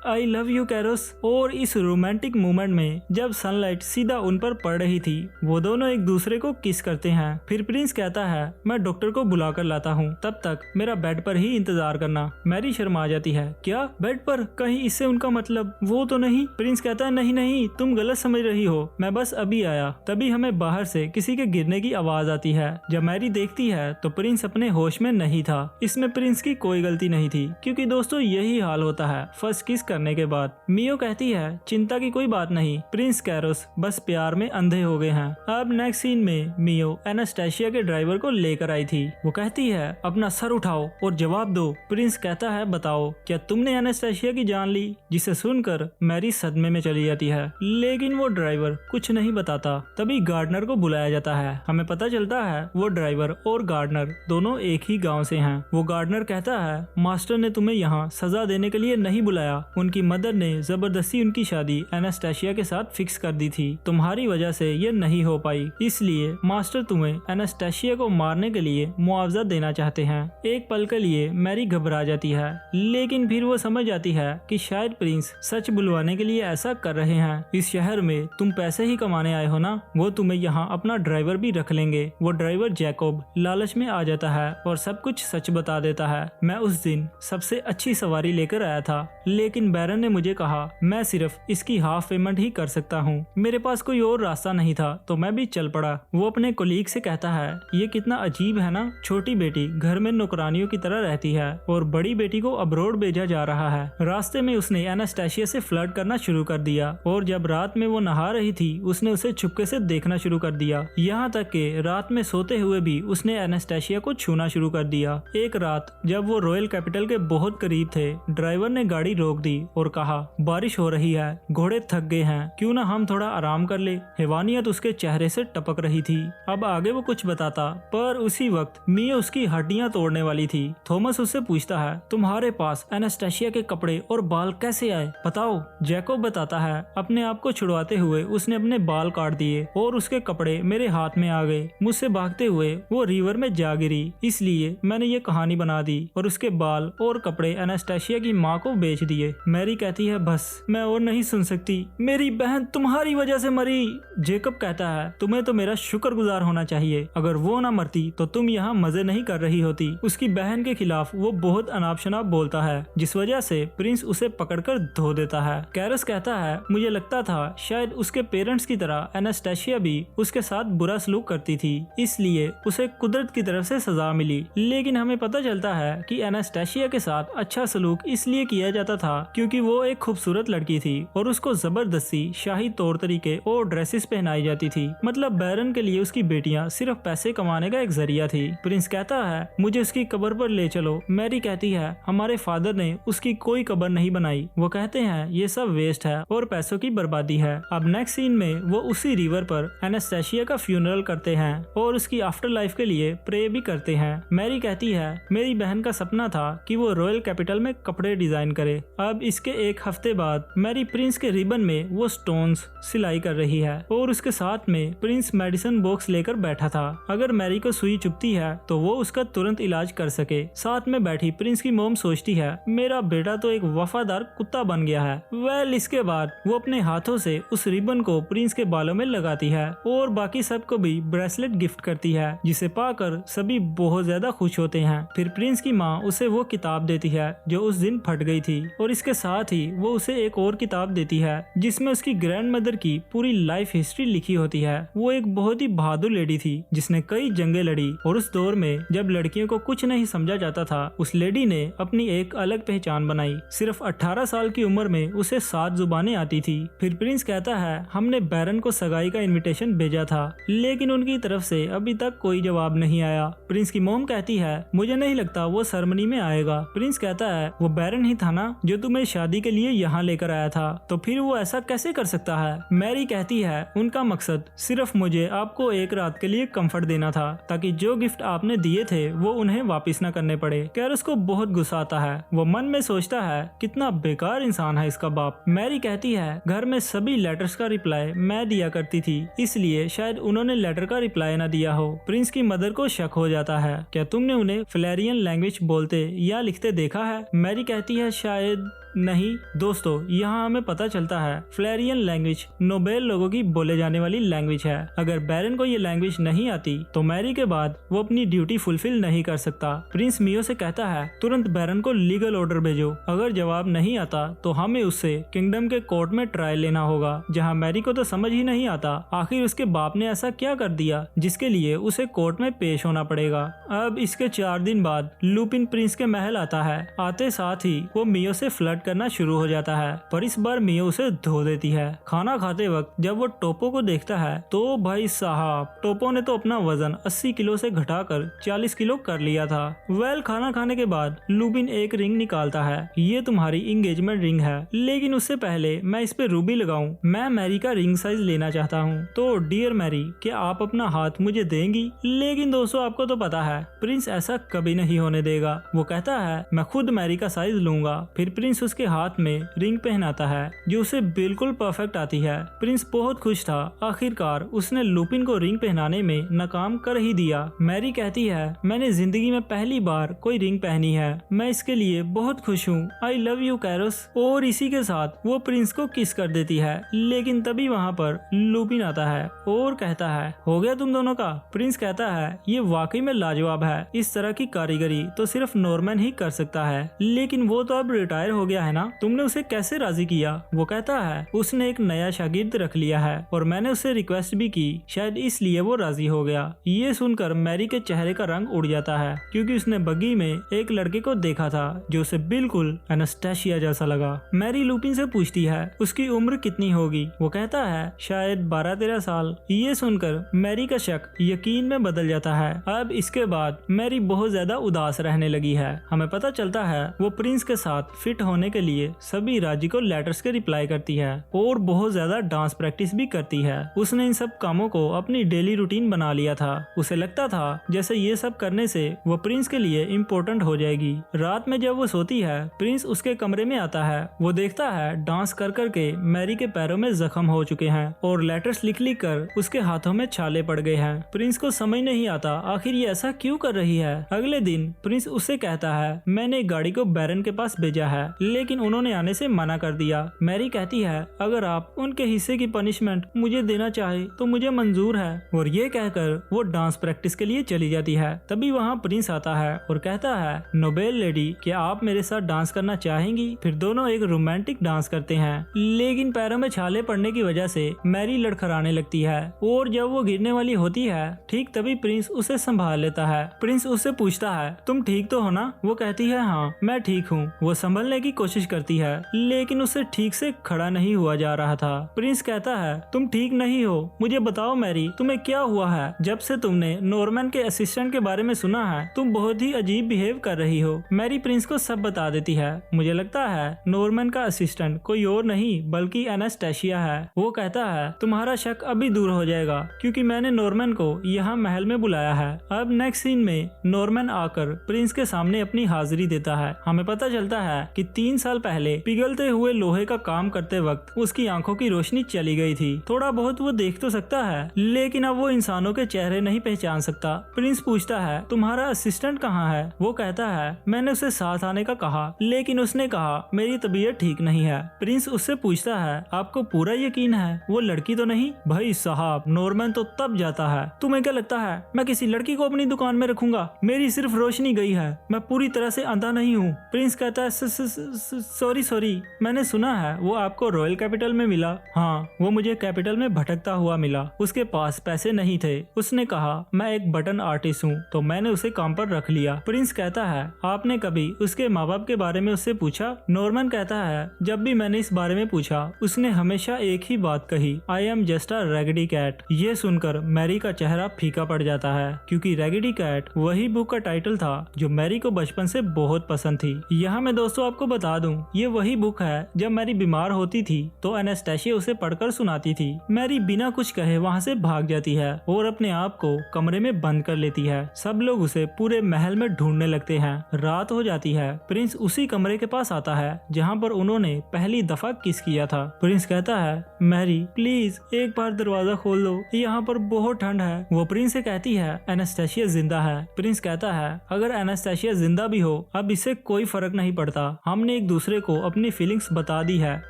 आई लव यू कैरोस। और इस रोमांटिक मोमेंट में जब सनलाइट सीधा उन पर पड़ रही थी, वो दोनों एक दूसरे को किस करते हैं। फिर प्रिंस कहता है, मैं डॉक्टर को बुला कर लाता हूँ, तब तक मेरा बेड पर ही इंतजार करना। मैरी शर्मा जाती है, क्या बेड पर? कहीं इससे उनका मतलब वो तो नहीं? प्रिंस कहता है, नहीं नहीं, तुम गलत समझ रही हो, मैं बस अभी आया। तभी हमें बाहर से किसी के गिरने की आवाज आती है। जब मैरी देखती है तो प्रिंस अपने होश में नहीं था। इसमें प्रिंस की कोई गलती नहीं थी, क्योंकि दोस्तों यही हाल होता है फर्स्ट किस करने के बाद। मियो कहती है, चिंता की कोई बात नहीं, प्रिंस कैरोस बस प्यार में अंधे हो गए हैं। अब नेक्स्ट सीन में मियो एनास्टेशिया के ड्राइवर को लेकर आई थी। वो कहती है, अपना सर उठाओ और जवाब दो। प्रिंस कहता है, बताओ, क्या तुमने एनास्टेशिया की जान ली? जिसे सुनकर मैरी सदमे में चली जाती है, लेकिन वो ड्राइवर कुछ नहीं बताता। तभी गार्डनर को बुलाया जाता है। हमें पता चलता है वो ड्राइवर और गार्डनर दोनों एक ही गांव से हैं। वो गार्डनर कहता है, मास्टर ने तुम्हें यहाँ सजा देने के लिए नहीं बुलाया। उनकी मदर ने जबरदस्ती उनकी शादी एनास्टेशिया के साथ फिक्स कर दी थी। तुम्हारी वजह से ये नहीं हो पाई, इसलिए मास्टर तुम्हें एनास्टेशिया को मारने के लिए मुआवजा देना चाहते हैं। एक पल के लिए मैरी घबरा जाती है, लेकिन फिर वो समझ जाती है कि शायद प्रिंस सच बुलवाने के लिए ऐसा कर रहे हैं। इस शहर में तुम पैसे ही कमाने आए हो ना, वो तुम्हें यहाँ अपना ड्राइवर भी रख लेंगे। वो ड्राइवर जैकोब लालच में आ जाता है और सब कुछ सच बता देता है। मैं उस दिन सबसे अच्छी सवारी लेकर आया था, लेकिन बैरन ने मुझे कहा मैं सिर्फ इसकी हाफ पेमेंट ही कर सकता हूँ। मेरे पास कोई और रास्ता नहीं था, तो मैं भी चल पड़ा। वो अपने कोलीग से कहता है, ये कितना अजीब है ना, छोटी बेटी घर में नौकरानियों की तरह रहती है और बड़ी बेटी को अब्रोड भेजा जा रहा है। रास्ते में उसने एनास्टेशिया से फ्लर्ट करना शुरू कर दिया और जब रात में वो नहा रही थी, उसने उसे चुपके से देखना शुरू कर दिया। यहाँ तक कि रात में सोते हुए भी उसने एनास्टेशिया को छूना शुरू कर दिया। एक रात जब वो रॉयल कैपिटल के बहुत करीब थे, ड्राइवर ने गाड़ी रोक दी और कहा, बारिश हो रही है, घोड़े थक गए हैं, क्यों ना हम थोड़ा आराम कर ले। हैवानियत उसके चेहरे से टपक रही थी। अब आगे वो कुछ बताता, पर उसी वक्त मियो उसकी हड्डियां तोड़ने वाली थी। थॉमस उससे पूछता है, तुम्हारे पास एनास्टेशिया के कपड़े और बाल कैसे आए, बताओ। जैकोब बताता है, अपने आप को छुड़वाते हुए उसने अपने बाल काट दिए और उसके कपड़े मेरे हाथ में आ गए। मुझसे भागते हुए वो रिवर में जा गिरी, इसलिए मैंने ये कहानी बना दी और उसके बाल और कपड़े एनास्टेशिया की माँ को बेच दिए। मैरी कहती है, बस मैं और नहीं सुन सकती, मेरी बहन तुम्हारी वजह से मरी। जेकब कहता है, तुम्हें तो मेरा शुक्रगुजार होना चाहिए, अगर वो ना मरती तो तुम यहाँ मजे नहीं कर रही होती। उसकी बहन के खिलाफ वो बहुत अनाप शनाप बोलता है, जिस वजह से प्रिंस उसे पकड़कर धो देता है। कैरस कहता है, मुझे लगता था शायद उसके पेरेंट्स की तरह एनास्टेशिया भी उसके साथ बुरा सलूक करती थी, इसलिए उसे कुदरत की तरफ से सजा मिली। लेकिन हमें पता चलता है कि एनास्टेशिया के साथ अच्छा सलूक इसलिए किया जाता था क्योंकि वो एक खूबसूरत लड़की थी और उसको जबरदस्ती शाही तौर तरीके और ड्रेसेस पहनाई जाती थी। मतलब बैरन के लिए उसकी बेटियां सिर्फ पैसे कमाने का एक जरिया थी। प्रिंस कहता है, मुझे उसकी कब्र पर ले चलो। मैरी कहती है, हमारे फादर ने उसकी कोई कब्र नहीं बनाई। वो कहते हैं ये सब वेस्ट है और पैसों की बर्बादी है। अब नेक्स्ट सीन में वो उसी रिवर पर एनास्टेशिया का फ्यूनरल करते हैं और उसकी आफ्टर लाइफ के लिए प्रे भी करते हैं। मैरी कहती है, मेरी बहन का सपना था कि वो रॉयल कैपिटल में कपड़े डिजाइन करे। अब इसके एक हफ्ते बाद मैरी प्रिंस के रिबन में वो स्टोन्स सिलाई कर रही है और उसके साथ में प्रिंस मेडिसिन बॉक्स लेकर बैठा था। अगर मैरी को सुई चुभती है तो वो उसका तुरंत इलाज कर सके। साथ में बैठी प्रिंस की मोम सोचती है, मेरा बेटा तो एक वफादार कुत्ता बन गया है। वेल, इसके बाद वो अपने हाथों से उस रिबन को प्रिंस के बालों में लगाती है और बाकी सबको भी ब्रेसलेट गिफ्ट करती है, जिसे पाकर सभी बहुत ज्यादा खुश होते हैं। फिर प्रिंस की माँ उसे वो किताब देती है जो उस दिन फट गई थी और इसके साथ ही वो उसे एक और किताब देती है जिसमें उसकी ग्रैंड मदर की पूरी लाइफ हिस्ट्री लिखी होती है। वो एक बहुत ही बहादुर लेडी थी जिसने कई जंगें लड़ी और उस दौर में जब लड़कियों को कुछ नहीं समझा जाता था, उस लेडी ने अपनी एक अलग पहचान बनाई। सिर्फ 18 साल की उम्र में उसे 7 जुबानें आती थी। फिर प्रिंस कहता है, हमने बैरन को सगाई का इनविटेशन भेजा था, लेकिन उनकी तरफ से अभी तक कोई जवाब नहीं आया। प्रिंस की मोम कहती है, मुझे नहीं लगता वो सेरेमनी में आएगा। प्रिंस कहता है, वो बैरन ही था ना जो तुम्हें शादी के लिए यहाँ लेकर आया था, तो फिर वो ऐसा कैसे कर सकता है। मैरी कहती कहती है उनका मकसद सिर्फ मुझे आपको एक रात के लिए कंफर्ट देना था ताकि जो गिफ्ट आपने दिए थे वो उन्हें वापस न करने पड़े। कैरस को बहुत गुस्सा आता है। वो मन में सोचता है कितना बेकार इंसान है इसका बाप। मैरी कहती है घर में सभी लेटर्स का रिप्लाई मैं दिया करती थी, इसलिए शायद उन्होंने लेटर का रिप्लाई न दिया हो। प्रिंस की मदर को शक हो जाता है, क्या तुमने उन्हें फ्लैरियन लैंग्वेज बोलते या लिखते देखा है? मैरी कहती है शायद नहीं। दोस्तों यहाँ हमें पता चलता है फ्लैरियन लैंग्वेज नोबेल लोगों की बोले जाने वाली लैंग्वेज है। अगर बैरन को ये लैंग्वेज नहीं आती तो मैरी के बाद वो अपनी ड्यूटी फुलफिल नहीं कर सकता। प्रिंस मियो से कहता है तुरंत बैरन को लीगल ऑर्डर भेजो। अगर जवाब नहीं आता तो हमें उससे किंगडम के कोर्ट में ट्रायल लेना होगा, जहाँ मैरी को तो समझ ही नहीं आता आखिर उसके बाप ने ऐसा क्या कर दिया जिसके लिए उसे कोर्ट में पेश होना पड़ेगा। अब इसके 4 दिन बाद लुपिन प्रिंस के महल आता है। आते साथ ही वो मियो से फ्लर्ट करना शुरू हो जाता है, पर इस बार मियो उसे धो देती है। खाना खाते वक्त जब वो टोपो को देखता है तो भाई साहब टोपो ने तो अपना वजन 80 किलो से घटाकर 40 किलो कर लिया था। खाना खाने के बाद लुपिन एक रिंग निकालता है। ये तुम्हारी इंगेजमेंट रिंग है, लेकिन उससे पहले मैं इस पे रूबी लगाऊं, मैं मैरी का रिंग साइज लेना चाहता हूँ। तो डियर मैरी, क्या आप अपना हाथ मुझे देंगी? लेकिन दोस्तों आपको तो पता है प्रिंस ऐसा कभी नहीं होने देगा। वो कहता है मैं खुद मैरी का साइज लूंगा। फिर प्रिंस उसके हाथ में रिंग पहनाता है जो उसे बिल्कुल परफेक्ट आती है। प्रिंस बहुत खुश था, आखिरकार उसने लुपिन को रिंग पहनाने में नाकाम कर ही दिया। मैरी कहती है मैंने जिंदगी में पहली बार कोई रिंग पहनी है, मैं इसके लिए बहुत खुश हूँ। I love you Carus. और इसी के साथ वो प्रिंस को किस कर देती है, लेकिन तभी वहाँ पर लुपिन आता है और कहता है हो गया तुम दोनों का? प्रिंस कहता है ये वाकई में लाजवाब है, इस तरह की कारीगरी तो सिर्फ नॉर्मन ही कर सकता है, लेकिन वो तो अब रिटायर हो गया है ना, तुमने उसे कैसे राजी किया? वो कहता है उसने एक नया शागिर्द रख लिया है और मैंने उससे रिक्वेस्ट भी की, शायद इसलिए वो राजी हो गया। ये सुनकर मैरी के चेहरे का रंग उड़ जाता है क्योंकि उसने बग्गी में एक लड़के को देखा था जो उसे बिल्कुल एनास्टेशिया जैसा लगा। मैरी लुपिन से पूछती है उसकी उम्र कितनी होगी? वो कहता है शायद 12-13 साल। ये सुनकर मैरी का शक यकीन में बदल जाता है। अब इसके बाद मैरी बहुत ज्यादा उदास रहने लगी है। हमें पता चलता है वो प्रिंस के साथ फिट होने के लिए सभी राज्य को लेटर्स के रिप्लाई करती है और बहुत ज्यादा डांस प्रैक्टिस भी करती है। उसने इन सब कामों को अपनी डेली रूटीन बना लिया था। उसे लगता था जैसे ये सब करने से वो प्रिंस के लिए इम्पोर्टेंट हो जाएगी। रात में जब वो सोती है प्रिंस उसके कमरे में आता है। वो देखता है डांस कर करके मैरी के पैरों में जख्म हो चुके हैं और लेटर्स लिख लिख कर उसके हाथों में छाले पड़ गए हैं। प्रिंस को समझ नहीं आता आखिर ये ऐसा क्यों कर रही है। अगले दिन प्रिंस उससे कहता है मैंने गाड़ी को बैरन के पास भेजा है, लेकिन उन्होंने आने से मना कर दिया। मैरी कहती है अगर आप उनके हिस्से की पनिशमेंट मुझे देना चाहे तो मुझे मंजूर है, और ये कहकर वो डांस प्रैक्टिस के लिए चली जाती है। तभी वहाँ प्रिंस आता है और कहता है नोबेल लेडी, क्या आप मेरे साथ डांस करना चाहेंगी? फिर दोनों एक रोमांटिक डांस करते हैं, लेकिन पैरों में छाले पड़ने की वजह से मैरी लड़खड़ाने लगती है और जब वो गिरने वाली होती है ठीक तभी प्रिंस उसे संभाल लेता है। प्रिंस उससे पूछता है तुम ठीक तो हो ना? वो कहती है हाँ मैं ठीक हूँ। वो संभलने की कोशिश करती है लेकिन उसे ठीक से खड़ा नहीं हुआ जा रहा था। प्रिंस कहता है तुम ठीक नहीं हो, मुझे बताओ मैरी तुम्हें क्या हुआ है? जब से तुमने नॉर्मन के असिस्टेंट के बारे में सुना है तुम बहुत ही अजीब बिहेव कर रही हो। मैरी प्रिंस को सब बता देती है। मुझे लगता है नॉर्मन का असिस्टेंट कोई और नहीं बल्कि एनास्टेशिया है। वो कहता है तुम्हारा शक अभी दूर हो जाएगा क्योंकि मैंने नॉर्मन को यहाँ महल में बुलाया है। अब नेक्स्ट सीन में नॉर्मन आकर प्रिंस के सामने अपनी हाजिरी देता है। हमें पता चलता है कि 3 साल पहले पिघलते हुए लोहे का काम करते वक्त उसकी आंखों की रोशनी चली गई थी। थोड़ा बहुत वो देख तो सकता है लेकिन अब वो इंसानों के चेहरे नहीं पहचान सकता। प्रिंस पूछता है तुम्हारा असिस्टेंट कहाँ है? वो कहता है मैंने उसे साथ आने का कहा लेकिन उसने कहा मेरी तबीयत ठीक नहीं है। प्रिंस उससे पूछता है आपको पूरा यकीन है वो लड़की तो नहीं? भाई साहब नॉर्मन तो तब जाता है, तुम्हें क्या लगता है मैं किसी लड़की को अपनी दुकान में रखूंगा? मेरी सिर्फ रोशनी गई है, मैं पूरी तरह से अंधा नहीं हूँ। प्रिंस कहता है सॉरी मैंने सुना है वो आपको रॉयल कैपिटल में मिला। हाँ वो मुझे कैपिटल में भटकता हुआ मिला, उसके पास पैसे नहीं थे। उसने कहा मैं एक बटन आर्टिस्ट हूँ तो मैंने उसे काम पर रख लिया। प्रिंस कहता है आपने कभी उसके माँ बाप के बारे में उससे पूछा? नॉर्मन कहता है जब भी मैंने इस बारे में पूछा उसने हमेशा एक ही बात कही, I am just a raggedy cat. ये सुनकर मैरी का चेहरा फीका पड़ जाता है क्योंकि रैगडी कैट वही बुक का टाइटल था जो मैरी को बचपन से बहुत पसंद थी। यहाँ मैं दोस्तों आपको बता बता दूं, ये वही बुक है जब मैरी बीमार होती थी तो एनास्टेशिया उसे पढ़कर सुनाती थी। मैरी बिना कुछ कहे वहाँ से भाग जाती है और अपने आप को कमरे में बंद कर लेती है। सब लोग उसे पूरे महल में ढूंढने लगते हैं। रात हो जाती है। प्रिंस उसी कमरे के पास आता है जहाँ पर उन्होंने पहली दफा किस किया था। प्रिंस कहता है, मैरी प्लीज एक बार दरवाजा खोल दो, यहाँ पर बहुत ठंड है। वो प्रिंस से कहती है एनास्टेशिया जिंदा है। प्रिंस कहता है, अगर एनास्टेशिया जिंदा भी हो अब इससे कोई फर्क नहीं पड़ता, हमने एक दूसरे को अपनी फीलिंग्स बता दी है।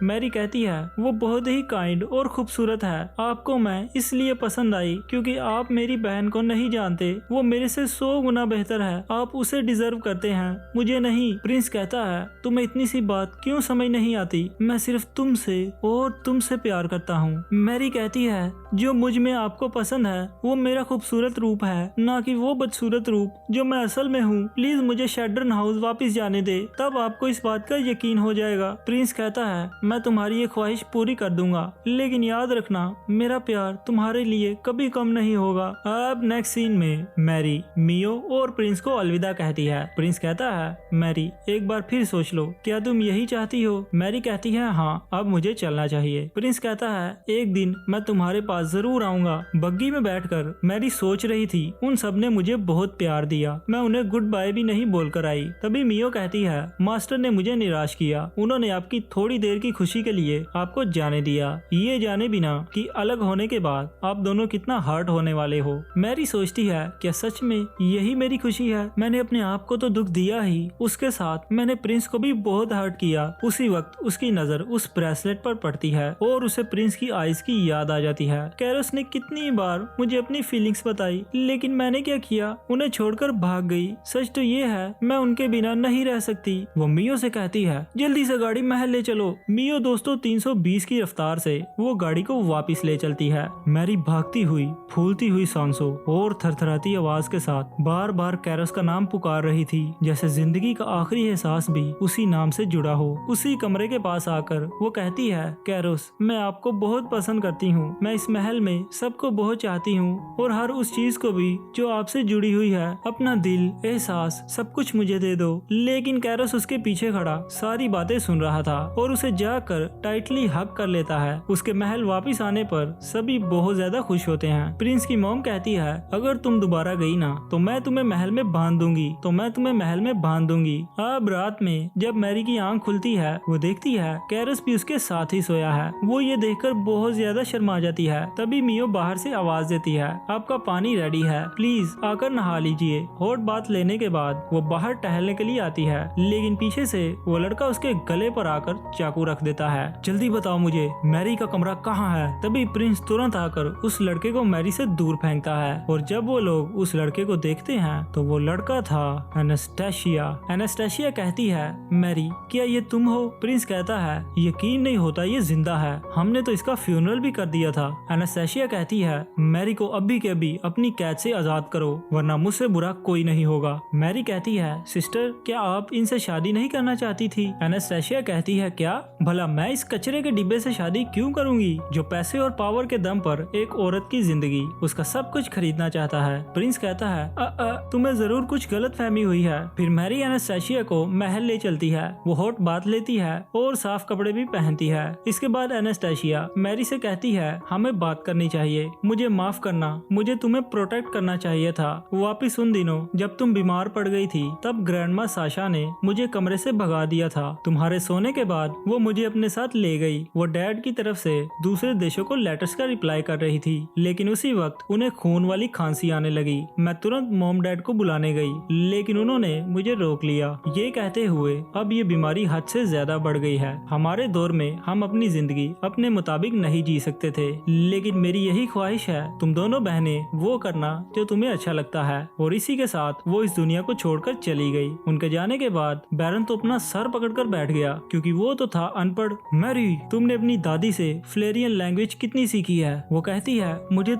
मैरी कहती है, वो बहुत ही काइंड और खूबसूरत है, आपको मैं इसलिए पसंद आई क्योंकि आप मेरी बहन को नहीं जानते, वो मेरे से 100 गुना बेहतर है, आप उसे डिजर्व करते हैं, मुझे नहीं। प्रिंस कहता है, तुम्हें इतनी सी बात क्यों समझ नहीं आती, मैं सिर्फ तुमसे और तुमसे प्यार करता हूँ। मैरी कहती है, जो मुझ में आपको पसंद है वो मेरा खूबसूरत रूप है, ना कि वो बदसूरत रूप जो मैं असल में हूँ। प्लीज मुझे शेल्डन हाउस वापस जाने दे, तब आपको इस बात का यकीन हो जाएगा। प्रिंस कहता है, मैं तुम्हारी ये ख्वाहिश पूरी कर दूंगा, लेकिन याद रखना मेरा प्यार तुम्हारे लिए कभी कम नहीं होगा। अब नेक्स्ट सीन में मैरी मियो और प्रिंस को अलविदा कहती है। प्रिंस कहता है, मैरी एक बार फिर सोच लो, क्या तुम यही चाहती हो? मैरी कहती है, हाँ अब मुझे चलना चाहिए। प्रिंस कहता है, एक दिन मैं तुम्हारे पास जरूर आऊंगा। बग्गी में बैठकर मैरी सोच रही थी, उन सब ने मुझे बहुत प्यार दिया, मैं उन्हें गुड बाय भी नहीं बोलकर आई। तभी मियो कहती है, मास्टर ने मुझे निराश किया, उन्होंने आपकी थोड़ी देर की खुशी के लिए आपको जाने दिया, ये जाने बिना कि अलग होने के बाद आप दोनों कितना हर्ट होने वाले हो। मैरी सोचती है, क्या सच में यही मेरी खुशी है? मैंने अपने आप को तो दुख दिया ही, उसके साथ मैंने प्रिंस को भी बहुत हर्ट किया। उसी वक्त उसकी नजर उस ब्रेसलेट पर पड़ती है और उसे प्रिंस की आइज की याद आ जाती है। कैरस ने कितनी बार मुझे अपनी फीलिंग्स बताई, लेकिन मैंने क्या किया, उन्हें छोड़कर भाग गई। सच तो ये है मैं उनके बिना नहीं रह सकती। वो मियो से कहती है, जल्दी से गाड़ी महल ले चलो। मियो दोस्तों 320 की रफ्तार से वो गाड़ी को वापस ले चलती है। मैरी भागती हुई, फूलती हुई सांसों और थरथराती आवाज के साथ बार बार कैरस का नाम पुकार रही थी, जैसे जिंदगी का आखिरी एहसास भी उसी नाम से जुड़ा हो। उसी कमरे के पास आकर वो कहती है, कैरस मैं आपको बहुत पसंद करती हूँ, मैं इस महल में सबको बहुत चाहती हूँ और हर उस चीज को भी जो आपसे जुड़ी हुई है, अपना दिल, एहसास सब कुछ मुझे दे दो। लेकिन कैरस उसके पीछे खड़ा सारी बातें सुन रहा था और उसे जाकर टाइटली हग कर लेता है। उसके महल वापस आने पर सभी बहुत ज्यादा खुश होते हैं। प्रिंस की मॉम कहती है, अगर तुम दोबारा गई ना तो मैं तुम्हें महल में बांध दूंगी, अब रात में जब मैरी की आंख खुलती है वो देखती है कैरस भी उसके साथ ही सोया है। वो ये देखकर बहुत ज्यादा शर्मा जाती है। तभी मियो बाहर से आवाज देती है, आपका पानी रेडी है, प्लीज आकर नहा लीजिए। हॉट बात लेने के बाद वो बाहर टहलने के लिए आती है, लेकिन पीछे से वो लड़का उसके गले पर आकर चाकू रख देता है। जल्दी बताओ मुझे मैरी का कमरा कहाँ है? तभी प्रिंस तुरंत आकर उस लड़के को मैरी से दूर फेंकता है और जब वो लोग उस लड़के को देखते हैं तो वो लड़का था एनास्टेशिया। एनास्टेशिया कहती है, मैरी क्या ये तुम हो? प्रिंस कहता है, यकीन नहीं होता ये जिंदा है, हमने तो इसका फ्यूनरल भी कर दिया था। एनास्टेशिया कहती है, मैरी को अभी के अभी अपनी कैद से आजाद करो वरना मुझसे बुरा कोई नहीं होगा। मैरी कहती है, सिस्टर क्या आप इनसे शादी नहीं करना चाहती थी? एनास्टेशिया कहती है, क्या भला मैं इस कचरे के डिब्बे से शादी क्यों करूंगी जो पैसे और पावर के दम पर एक औरत की जिंदगी, उसका सब कुछ खरीदना चाहता है। प्रिंस कहता है, तुम्हें जरूर कुछ गलत फहमी हुई है। फिर मैरी एनास्टेशिया को महल ले चलती है। वो हॉट बात लेती है और साफ कपड़े भी पहनती है। इसके बाद एनास्टेशिया मैरी से कहती है, हमें बात करनी चाहिए, मुझे माफ करना, मुझे तुम्हें प्रोटेक्ट करना चाहिए था। वापिस उन दिनों जब तुम बीमार पड़ गई थी तब ग्रैंडमा साशा ने मुझे कमरे से भगा दिया था। तुम्हारे सोने के बाद वो मुझे अपने साथ ले गई। वो डैड की तरफ से दूसरे देशों को लेटर्स का रिप्लाई कर रही थी, लेकिन उसी वक्त उन्हें खून वाली खांसी आने लगी। मैं तुरंत मॉम डैड को बुलाने गई, लेकिन उन्होंने मुझे रोक लिया, ये कहते हुए अब ये बीमारी हद से ज्यादा बढ़ गई है। हमारे दौर में हम अपनी जिंदगी अपने मुताबिक नहीं जी सकते थे, लेकिन मेरी यही ख्वाहिश है तुम दोनों बहनें वो करना जो तुम्हें अच्छा लगता है। और इसी के साथ वो इस दुनिया को छोड़कर चली गई। उनके जाने के बाद बैरन तो अपना सर पकड़कर बैठ गया, क्योंकि वो तो था अनपढ़। मैरी तुमने अपनी दादी से फ्लेरियन लैंग्वेज कितनी सीखी है? वो कहती है, मुझे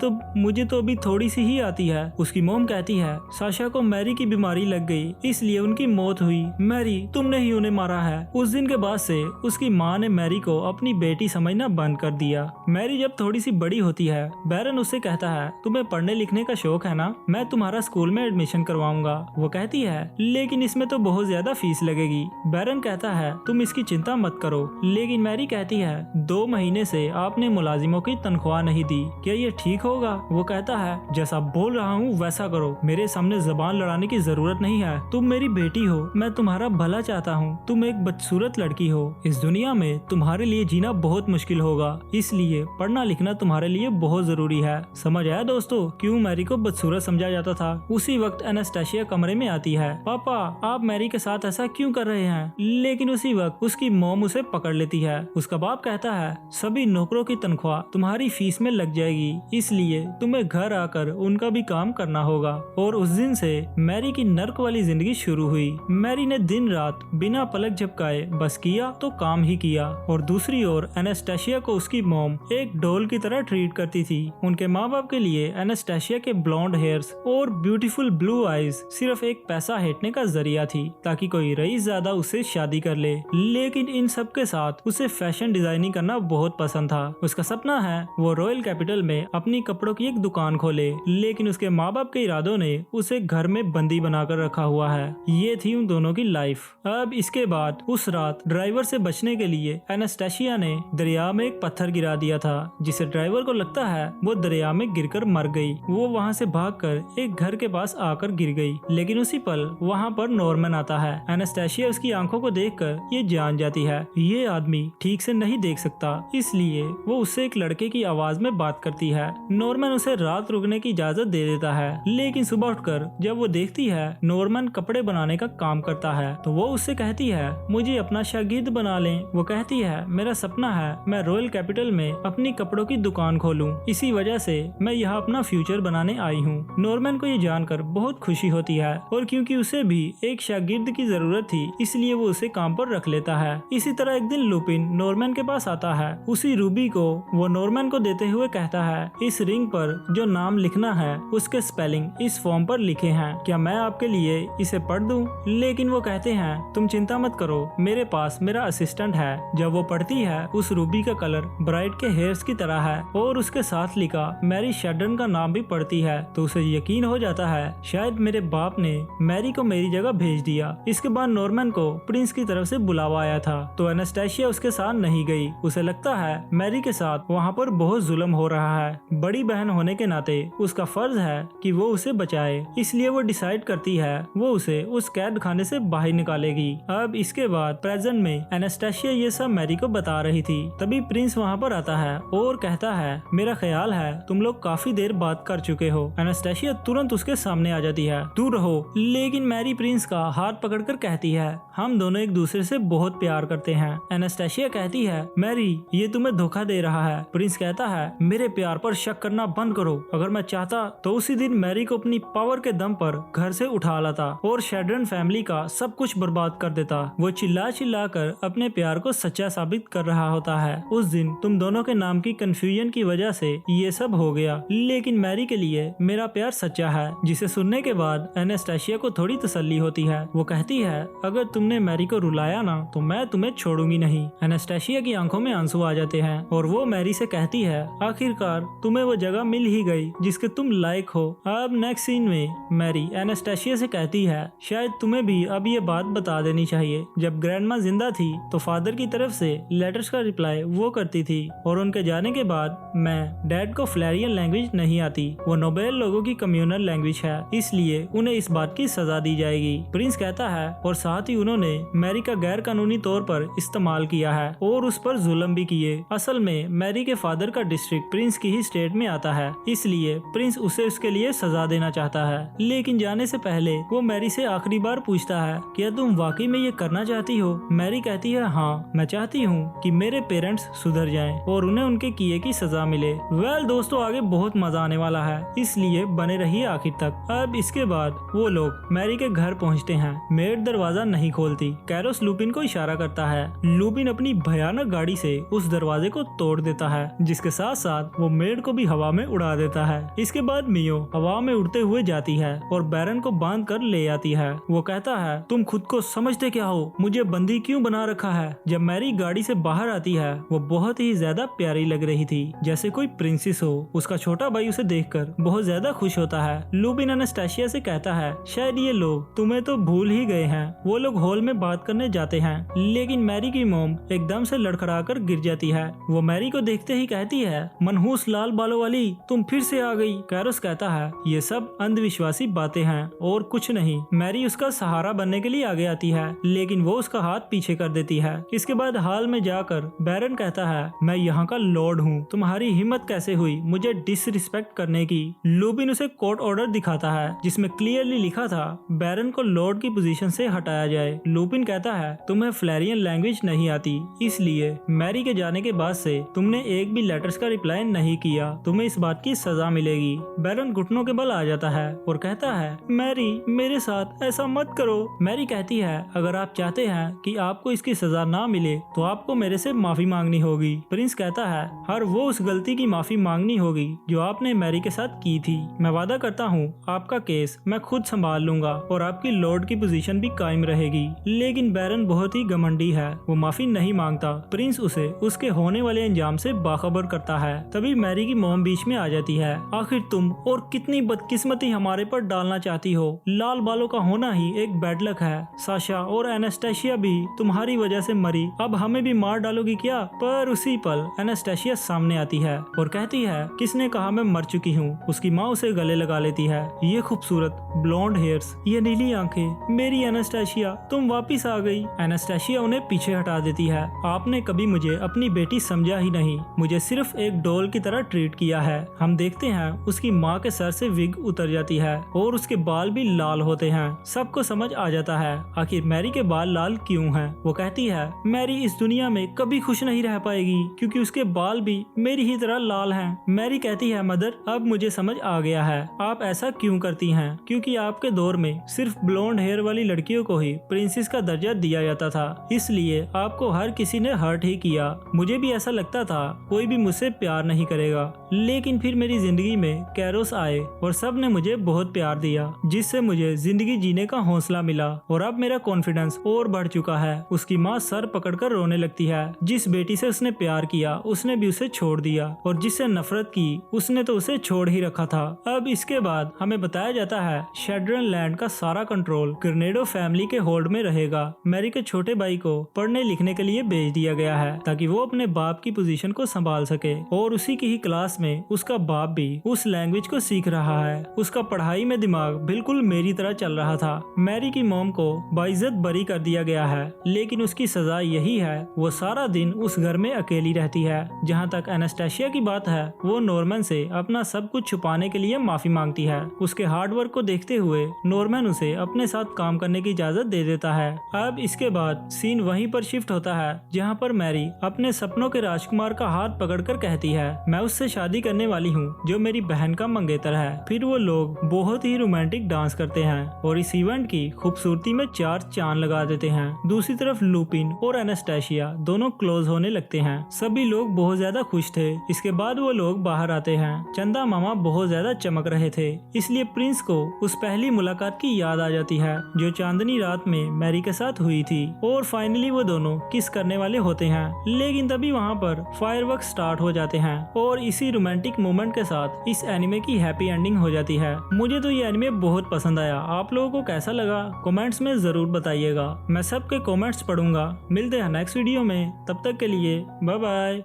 तो अभी थोड़ी सी ही आती है। उसकी मॉम कहती है, साशा को मैरी की बीमारी लग गई इसलिए उनकी मौत हुई। मैरी तुमने ही उन्हें मारा है। उस दिन के बाद से उसकी माँ ने मैरी को अपनी बेटी समझना बंद कर दिया। मैरी जब थोड़ी सी बड़ी होती है, बैरन उससे कहता है तुम्हें पढ़ने लिखने का शौक है ना, मैं तुम्हारा स्कूल में एडमिशन करवाऊंगा। वो कहती है लेकिन इसमें तो बहुत ज्यादा फीस लगेगी। बैरन कहता है तुम इसकी चिंता मत करो, लेकिन मैरी कहती है 2 महीने से आपने मुलाजिमों की तनख्वाह नहीं दी, क्या ये ठीक होगा? वो कहता है जैसा बोल रहा हूँ वैसा करो, मेरे सामने जबान लड़ाने की जरूरत नहीं है। तुम मेरी बेटी हो, मैं तुम्हारा भला चाहता हूँ। तुम एक बदसूरत लड़की हो, इस दुनिया में तुम्हारे लिए जीना बहुत मुश्किल होगा, इसलिए पढ़ना लिखना तुम्हारे लिए बहुत जरूरी है। समझ आया दोस्तों क्यों मैरी को बदसूरत समझा जाता था? उसी वक्त एनास्टेशिया कमरे में आती है। पापा आप मैरी के साथ ऐसा क्यों कर रहे हैं? लेकिन उसी वक्त उसकी मॉम उसे पकड़ लेती है। उसका बाप कहता है सभी नौकरों की तनख्वाह तुम्हारी फीस में लग जाएगी, इसलिए तुम्हें घर आकर उनका भी काम करना होगा। और उस दिन से मैरी की नर्क वाली जिंदगी शुरू हुई। मैरी ने दिन रात बिना पलक झपकाए बस किया तो काम ही किया। और दूसरी ओर एनास्टेशिया को उसकी मॉम एक डॉल की तरह ट्रीट करती थी। उनके माँ बाप के लिए एनास्टेशिया के ब्लॉन्ड हेयर्स और ब्यूटीफुल ब्लू आईज सिर्फ एक पैसा हेटने का जरिया थी, ताकि कोई रईस ज्यादा उससे शादी कर ले। लेकिन इन सब के साथ उसे फैशन डिजाइनिंग करना बहुत पसंद था। उसका सपना है वो रॉयल कैपिटल में अपनी कपड़ों की एक दुकान खोले, लेकिन उसके माँ बाप के इरादों ने उसे घर में बंदी बनाकर रखा हुआ है। ये थी उन दोनों की लाइफ। अब इसके बाद उस रात ड्राइवर से बचने के लिए एनास्टेशिया ने दरिया में एक पत्थर गिरा दिया था, जिसे ड्राइवर को लगता है वो दरिया में गिरकर मर गई। वो वहाँ से भागकर एक घर के पास आकर गिर गई, लेकिन उसी पल वहाँ पर नॉर्मन आता है। एनास्टेशिया उसकी आंखों को देखकर ये जान जाती है ये आदमी ठीक से नहीं देख सकता, इसलिए वो उससे एक लड़के की आवाज में बात करती है। नॉर्मन उसे रात रुकने की इजाजत दे देता है, लेकिन सुबह उठकर जब वो देखती है नॉर्मन कपड़े बनाने का काम करता है, तो वो उससे कहती है मुझे अपना शागिर्द बना लें। वो कहती है मेरा सपना है मैं रॉयल कैपिटल में अपनी कपड़ों की दुकान खोलूं, इसी वजह से मैं यहाँ अपना फ्यूचर बनाने आई हूँ। नॉर्मन को ये जानकर बहुत खुशी होती है, और क्योंकि उसे भी एक शागिर्द की जरूरत थी, इसलिए वो उसे काम पर रख लेता है। इसी तरह एक दिन लुपिन नॉर्मन के पास आता है। उसी रूबी को वो नॉर्मन को देते हुए कहता है इस रिंग पर जो नाम लिखना है उसके स्पेलिंग इस फॉर्म पर लिखे हैं, क्या मैं आपके लिए इसे पढ़ दूं? लेकिन वो कहते हैं तुम चिंता मत करो, मेरे पास मेरा असिस्टेंट है। जब वो पढ़ती है उस रूबी का कलर ब्राइट के हेयर्स की तरह है, और उसके साथ लिखा मैरी शेडन का नाम भी पढ़ती है, तो उसे यकीन हो जाता है शायद मेरे बाप ने मैरी को मेरी जगह भेज दिया। इसके बाद नॉर्मन को प्रिंस की तरफ से बुलावा आया था, तो एनास्टेशिया उसके साथ नहीं गई। उसे लगता है मैरी के साथ वहाँ पर बहुत जुल्म हो रहा है। बड़ी बहन होने के नाते उसका फर्ज है कि वो उसे बचाए, इसलिए वो डिसाइड करती है वो उसे उस कैद खाने से बाहर निकालेगी। अब इसके बाद प्रेजेंट में एनास्टेशिया ये सब मैरी को बता रही थी। तभी प्रिंस वहाँ पर आता है और कहता है मेरा ख्याल है तुम लोग काफी देर बात कर चुके हो। एनास्टेशिया तुरंत उसके सामने आ जाती है दूर रहो, लेकिन मैरी प्रिंस का हाथ पकड़कर कहती है हम दोनों एक दूसरे से बहुत प्यार करते हैं। एनास्टेशिया कहती है मैरी ये तुम्हें धोखा दे रहा है। प्रिंस कहता है मेरे प्यार पर शक करना बंद करो, अगर मैं चाहता तो उसी दिन मैरी को अपनी पावर के दम पर घर से उठा लाता और शेड्रन फैमिली का सब कुछ बर्बाद कर देता। वो चिल्ला चिल्ला कर अपने प्यार को सच्चा साबित कर रहा होता है। उस दिन तुम दोनों के नाम की कंफ्यूजन की वजह से ये सब हो गया, लेकिन मैरी के लिए मेरा प्यार सच्चा है। जिसे सुनने के बाद एनास्टेशिया को थोड़ी तसल्ली होती है। वो कहती है अगर तुमने मैरी को रुलाया ना तो मैं तुम्हें छोड़ूंगी नहीं। एनास्टेशिया की आंखों में आंसू आ जाते हैं और वो मैरी से कहती है आखिरकार तुम्हें वो जगह मिल ही गई जिसके तुम लायक हो। अब नेक्स्ट सीन में मैरी एनास्टेशिया से कहती है शायद तुम्हें भी अब ये बात बता देनी चाहिए, जब ग्रैंडमा जिंदा थी तो फादर की तरफ से लेटर्स का रिप्लाई वो करती थी, और उनके जाने के बाद मैं डैड को फ्लैरियन लैंग्वेज नहीं आती, वो नोबेल लोगों की कम्युनल लैंग्वेज है, इसलिए उन्हें इस बात की सजा दी जाएगी। प्रिंस कहता है और साथ ही उन्होंने मैरी का गैर कानूनी तौर पर इस्तेमाल किया है और उस पर जुल्म भी किए। असल में मैरी के फादर का डिस्ट्रिक्ट प्रिंस की ही स्टेट में आता है, इसलिए प्रिंस उसे उसके लिए सजा देना चाहता है। लेकिन जाने से पहले वो मैरी से आखिरी बार पूछता है क्या तुम वाकई में ये करना चाहती हो? मैरी कहती है हाँ मैं चाहती हूँ कि मेरे पेरेंट्स सुधर जाएं और उन्हें उनके किए की सजा मिले। वेल दोस्तों आगे बहुत मजा आने वाला है, इसलिए बने रहिए आखिर तक। अब इसके बाद वो लोग मैरी के घर पहुँचते हैं। मेड दरवाजा नहीं खोलती। कैरोस लुपिन को इशारा करता है। लुपिन अपनी भयानक गाड़ी से उस दरवाजे को तोड़ देता है, जिसके साथ साथ वो मेड को भी हवा में उड़ा देता है। इसके बाद मियो हवा में उड़ते हुए जाती है और बैरन को बांध कर ले आती है। वो कहता है तुम खुद को समझते क्या हो, मुझे बंदी क्यों बना रखा है? जब मैरी गाड़ी से बाहर आती है वो बहुत ही ज्यादा प्यारी लग रही थी। जैसे कोई प्रिंसेस हो। उसका छोटा भाई उसे देखकर बहुत ज्यादा खुश होता है। लुपिन एनास्टेसिया से कहता है शायद ये लोग तुम्हें तो भूल ही गए हैं। वो लोग हॉल में बात करने जाते हैं, लेकिन मैरी की मॉम एकदम से लड़खड़ाकर गिर जाती है। वो मैरी को देखते ही कहती है मनहूस लाल बालों वाली, तुम फिर से आ गई। कैरोस कहता है ये सब अंधविश्वासी बातें हैं और कुछ नहीं। मैरी उसका सहारा बनने के लिए आगे आती है, लेकिन वो उसका हाथ पीछे कर देती है। इसके बाद हॉल में जाकर बैरन कहता है मैं यहाँ का लॉर्ड हूँ, तुम्हारी हिम्मत कैसे हुई मुझे डिसरिस्पेक्ट करने की। लुपिन उसे कोर्ट ऑर्डर दिखाता है जिसमें क्लियरली लिखा था बैरन को लॉर्ड की पोजीशन से हटाया जाए। लुपिन कहता है तुम्हें फ्लैरियन लैंग्वेज नहीं आती, इसलिए मैरी के जाने के बाद से तुमने एक भी लेटर्स का रिप्लाई नहीं किया, तुम्हें इस बात की सजा मिलेगी। बैरन घुटनों के बल आ जाता है और कहता है मैरी मेरे साथ ऐसा मत करो। मैरी कहती है अगर आप चाहते हैं कि आपको इसकी सजा ना मिले तो आपको मेरे से माफी मांगनी होगी। प्रिंस कहता है हर वो उस गलती की माफी मांगनी होगी जो आपने मैरी के साथ की थी। मैं वादा करता हूँ आपका केस मैं खुद संभाल लूंगा और आपकी लॉर्ड की पोजीशन भी कायम रहेगी। लेकिन बैरन बहुत ही घमंडी है, वो माफी नहीं मांगता। प्रिंस उसे उसके होने वाले अंजाम से बाखबर करता है। तभी मैरी की मॉम बीच में आ जाती है। आखिर तुम और कितनी बदकिस्मती हमारे पर डालना चाहती हो। लाल बालों का होना ही एक बैड लक है। साशा और एनास्टेसिया भी तुम्हारी वजह से मरी, अब हमें भी मार डालोगी क्या? पर उसी पल एनास्टेसिया सामने आती है और कहती है किसने कहा मैं मर चुकी हूँ। उसकी माँ उसे गले लगा लेती है। ये खूबसूरत ब्लॉन्ड हेयर्स, ये नीली आंखें, मेरी एनास्टेसिया तुम वापिस आ गई। एनास्टेसिया उन्हें पीछे हटा देती है। आपने कभी मुझे अपनी बेटी समझा ही नहीं, मुझे सिर्फ एक डॉल की तरह ट्रीट किया है। हम देखते हैं उसकी माँ के सर से विग उतर जाती है और उसके बाल भी लाल होते हैं। सबको समझ आ जाता है आखिर मैरी के बाल लाल क्यों हैं। वो कहती है मैरी इस दुनिया में कभी खुश नहीं रह पाएगी क्योंकि उसके बाल भी मेरी ही तरह लाल हैं। मैरी कहती है मदर अब मुझे समझ आ गया है आप ऐसा क्यों करती हैं, क्योंकि आपके दौर में सिर्फ ब्लॉन्ड हेयर वाली लड़कियों को ही प्रिंसेस का दर्जा दिया जाता था, इसलिए आपको हर किसी ने हर्ट ही किया। मुझे भी ऐसा लगता था कोई भी मुझसे प्यार नहीं करेगा, लेकिन फिर मेरी जिंदगी में कैरोस आए और सब ने मुझे बहुत प्यार दिया, जिससे मुझे जिंदगी जीने का हौसला मिला और अब मेरा कॉन्फिडेंस और बढ़ चुका है। उसकी माँ सर पकड़कर रोने लगती है। जिस बेटी से उसने प्यार किया उसने भी उसे छोड़ दिया और जिससे नफरत की उसने तो उसे छोड़ ही रखा था। अब इसके बाद हमें बताया जाता है शेड्रन लैंड का सारा कंट्रोल कर्नेडो फैमिली के होल्ड में रहेगा। मैरी के छोटे भाई को पढ़ने लिखने के लिए भेज दिया गया है ताकि वो अपने बाप की पोजीशन को संभाल सके और उसी की ही क्लास में उसका बाप भी उस लैंग्वेज को सीख रहा है। उसका पढ़ाई में दिमाग बिल्कुल मेरी तरह चल रहा था। मैरी की मॉम को बाइज्जत बरी कर दिया गया है, लेकिन उसकी सजा यही है वो सारा दिन उस घर में अकेली रहती है। जहाँ तक एनास्टेसिया की बात है वो नॉर्मन से अपना सब कुछ छुपाने के लिए माफी मांगती है। उसके हार्ड वर्क को देखते हुए नॉर्मन उसे अपने साथ काम करने की इजाजत दे देता है। अब इसके बाद सीन वहीं पर शिफ्ट होता है जहाँ पर मैरी अपने सपनों के राजकुमार का हाथ पकड़कर कहती है मैं उससे शादी करने वाली हूँ जो मेरी बहन का मंगेतर है। फिर वो लोग बहुत ही रोमांटिक डांस करते हैं और इस इवेंट की खूबसूरती में 4 चांद लगा देते हैं। दूसरी तरफ लुपिन और एनास्टेसिया दोनों क्लोज होने लगते हैं। सभी लोग बहुत ज्यादा खुश थे। इसके बाद वो लोग बाहर आते हैं। चंदा मामा बहुत ज्यादा चमक रहे थे, इसलिए प्रिंस को उस पहली मुलाकात की याद आ जाती है जो चांदनी रात में मैरी के साथ हुई थी और फाइनली वो दोनों किस करने वाले होते हैं। लेकिन तभी वहाँ पर फायरवर्क स्टार्ट हो जाते हैं और इसी रोमांटिक मोमेंट के साथ इस एनिमे की हैप्पी एंडिंग हो जाती है। मुझे तो ये एनिमे बहुत पसंद आया। आप लोगों को कैसा लगा कमेंट्स में जरूर बताइएगा। मैं सबके कमेंट्स पढ़ूंगा। मिलते हैं नेक्स्ट वीडियो में, तब तक के लिए बाय बाय।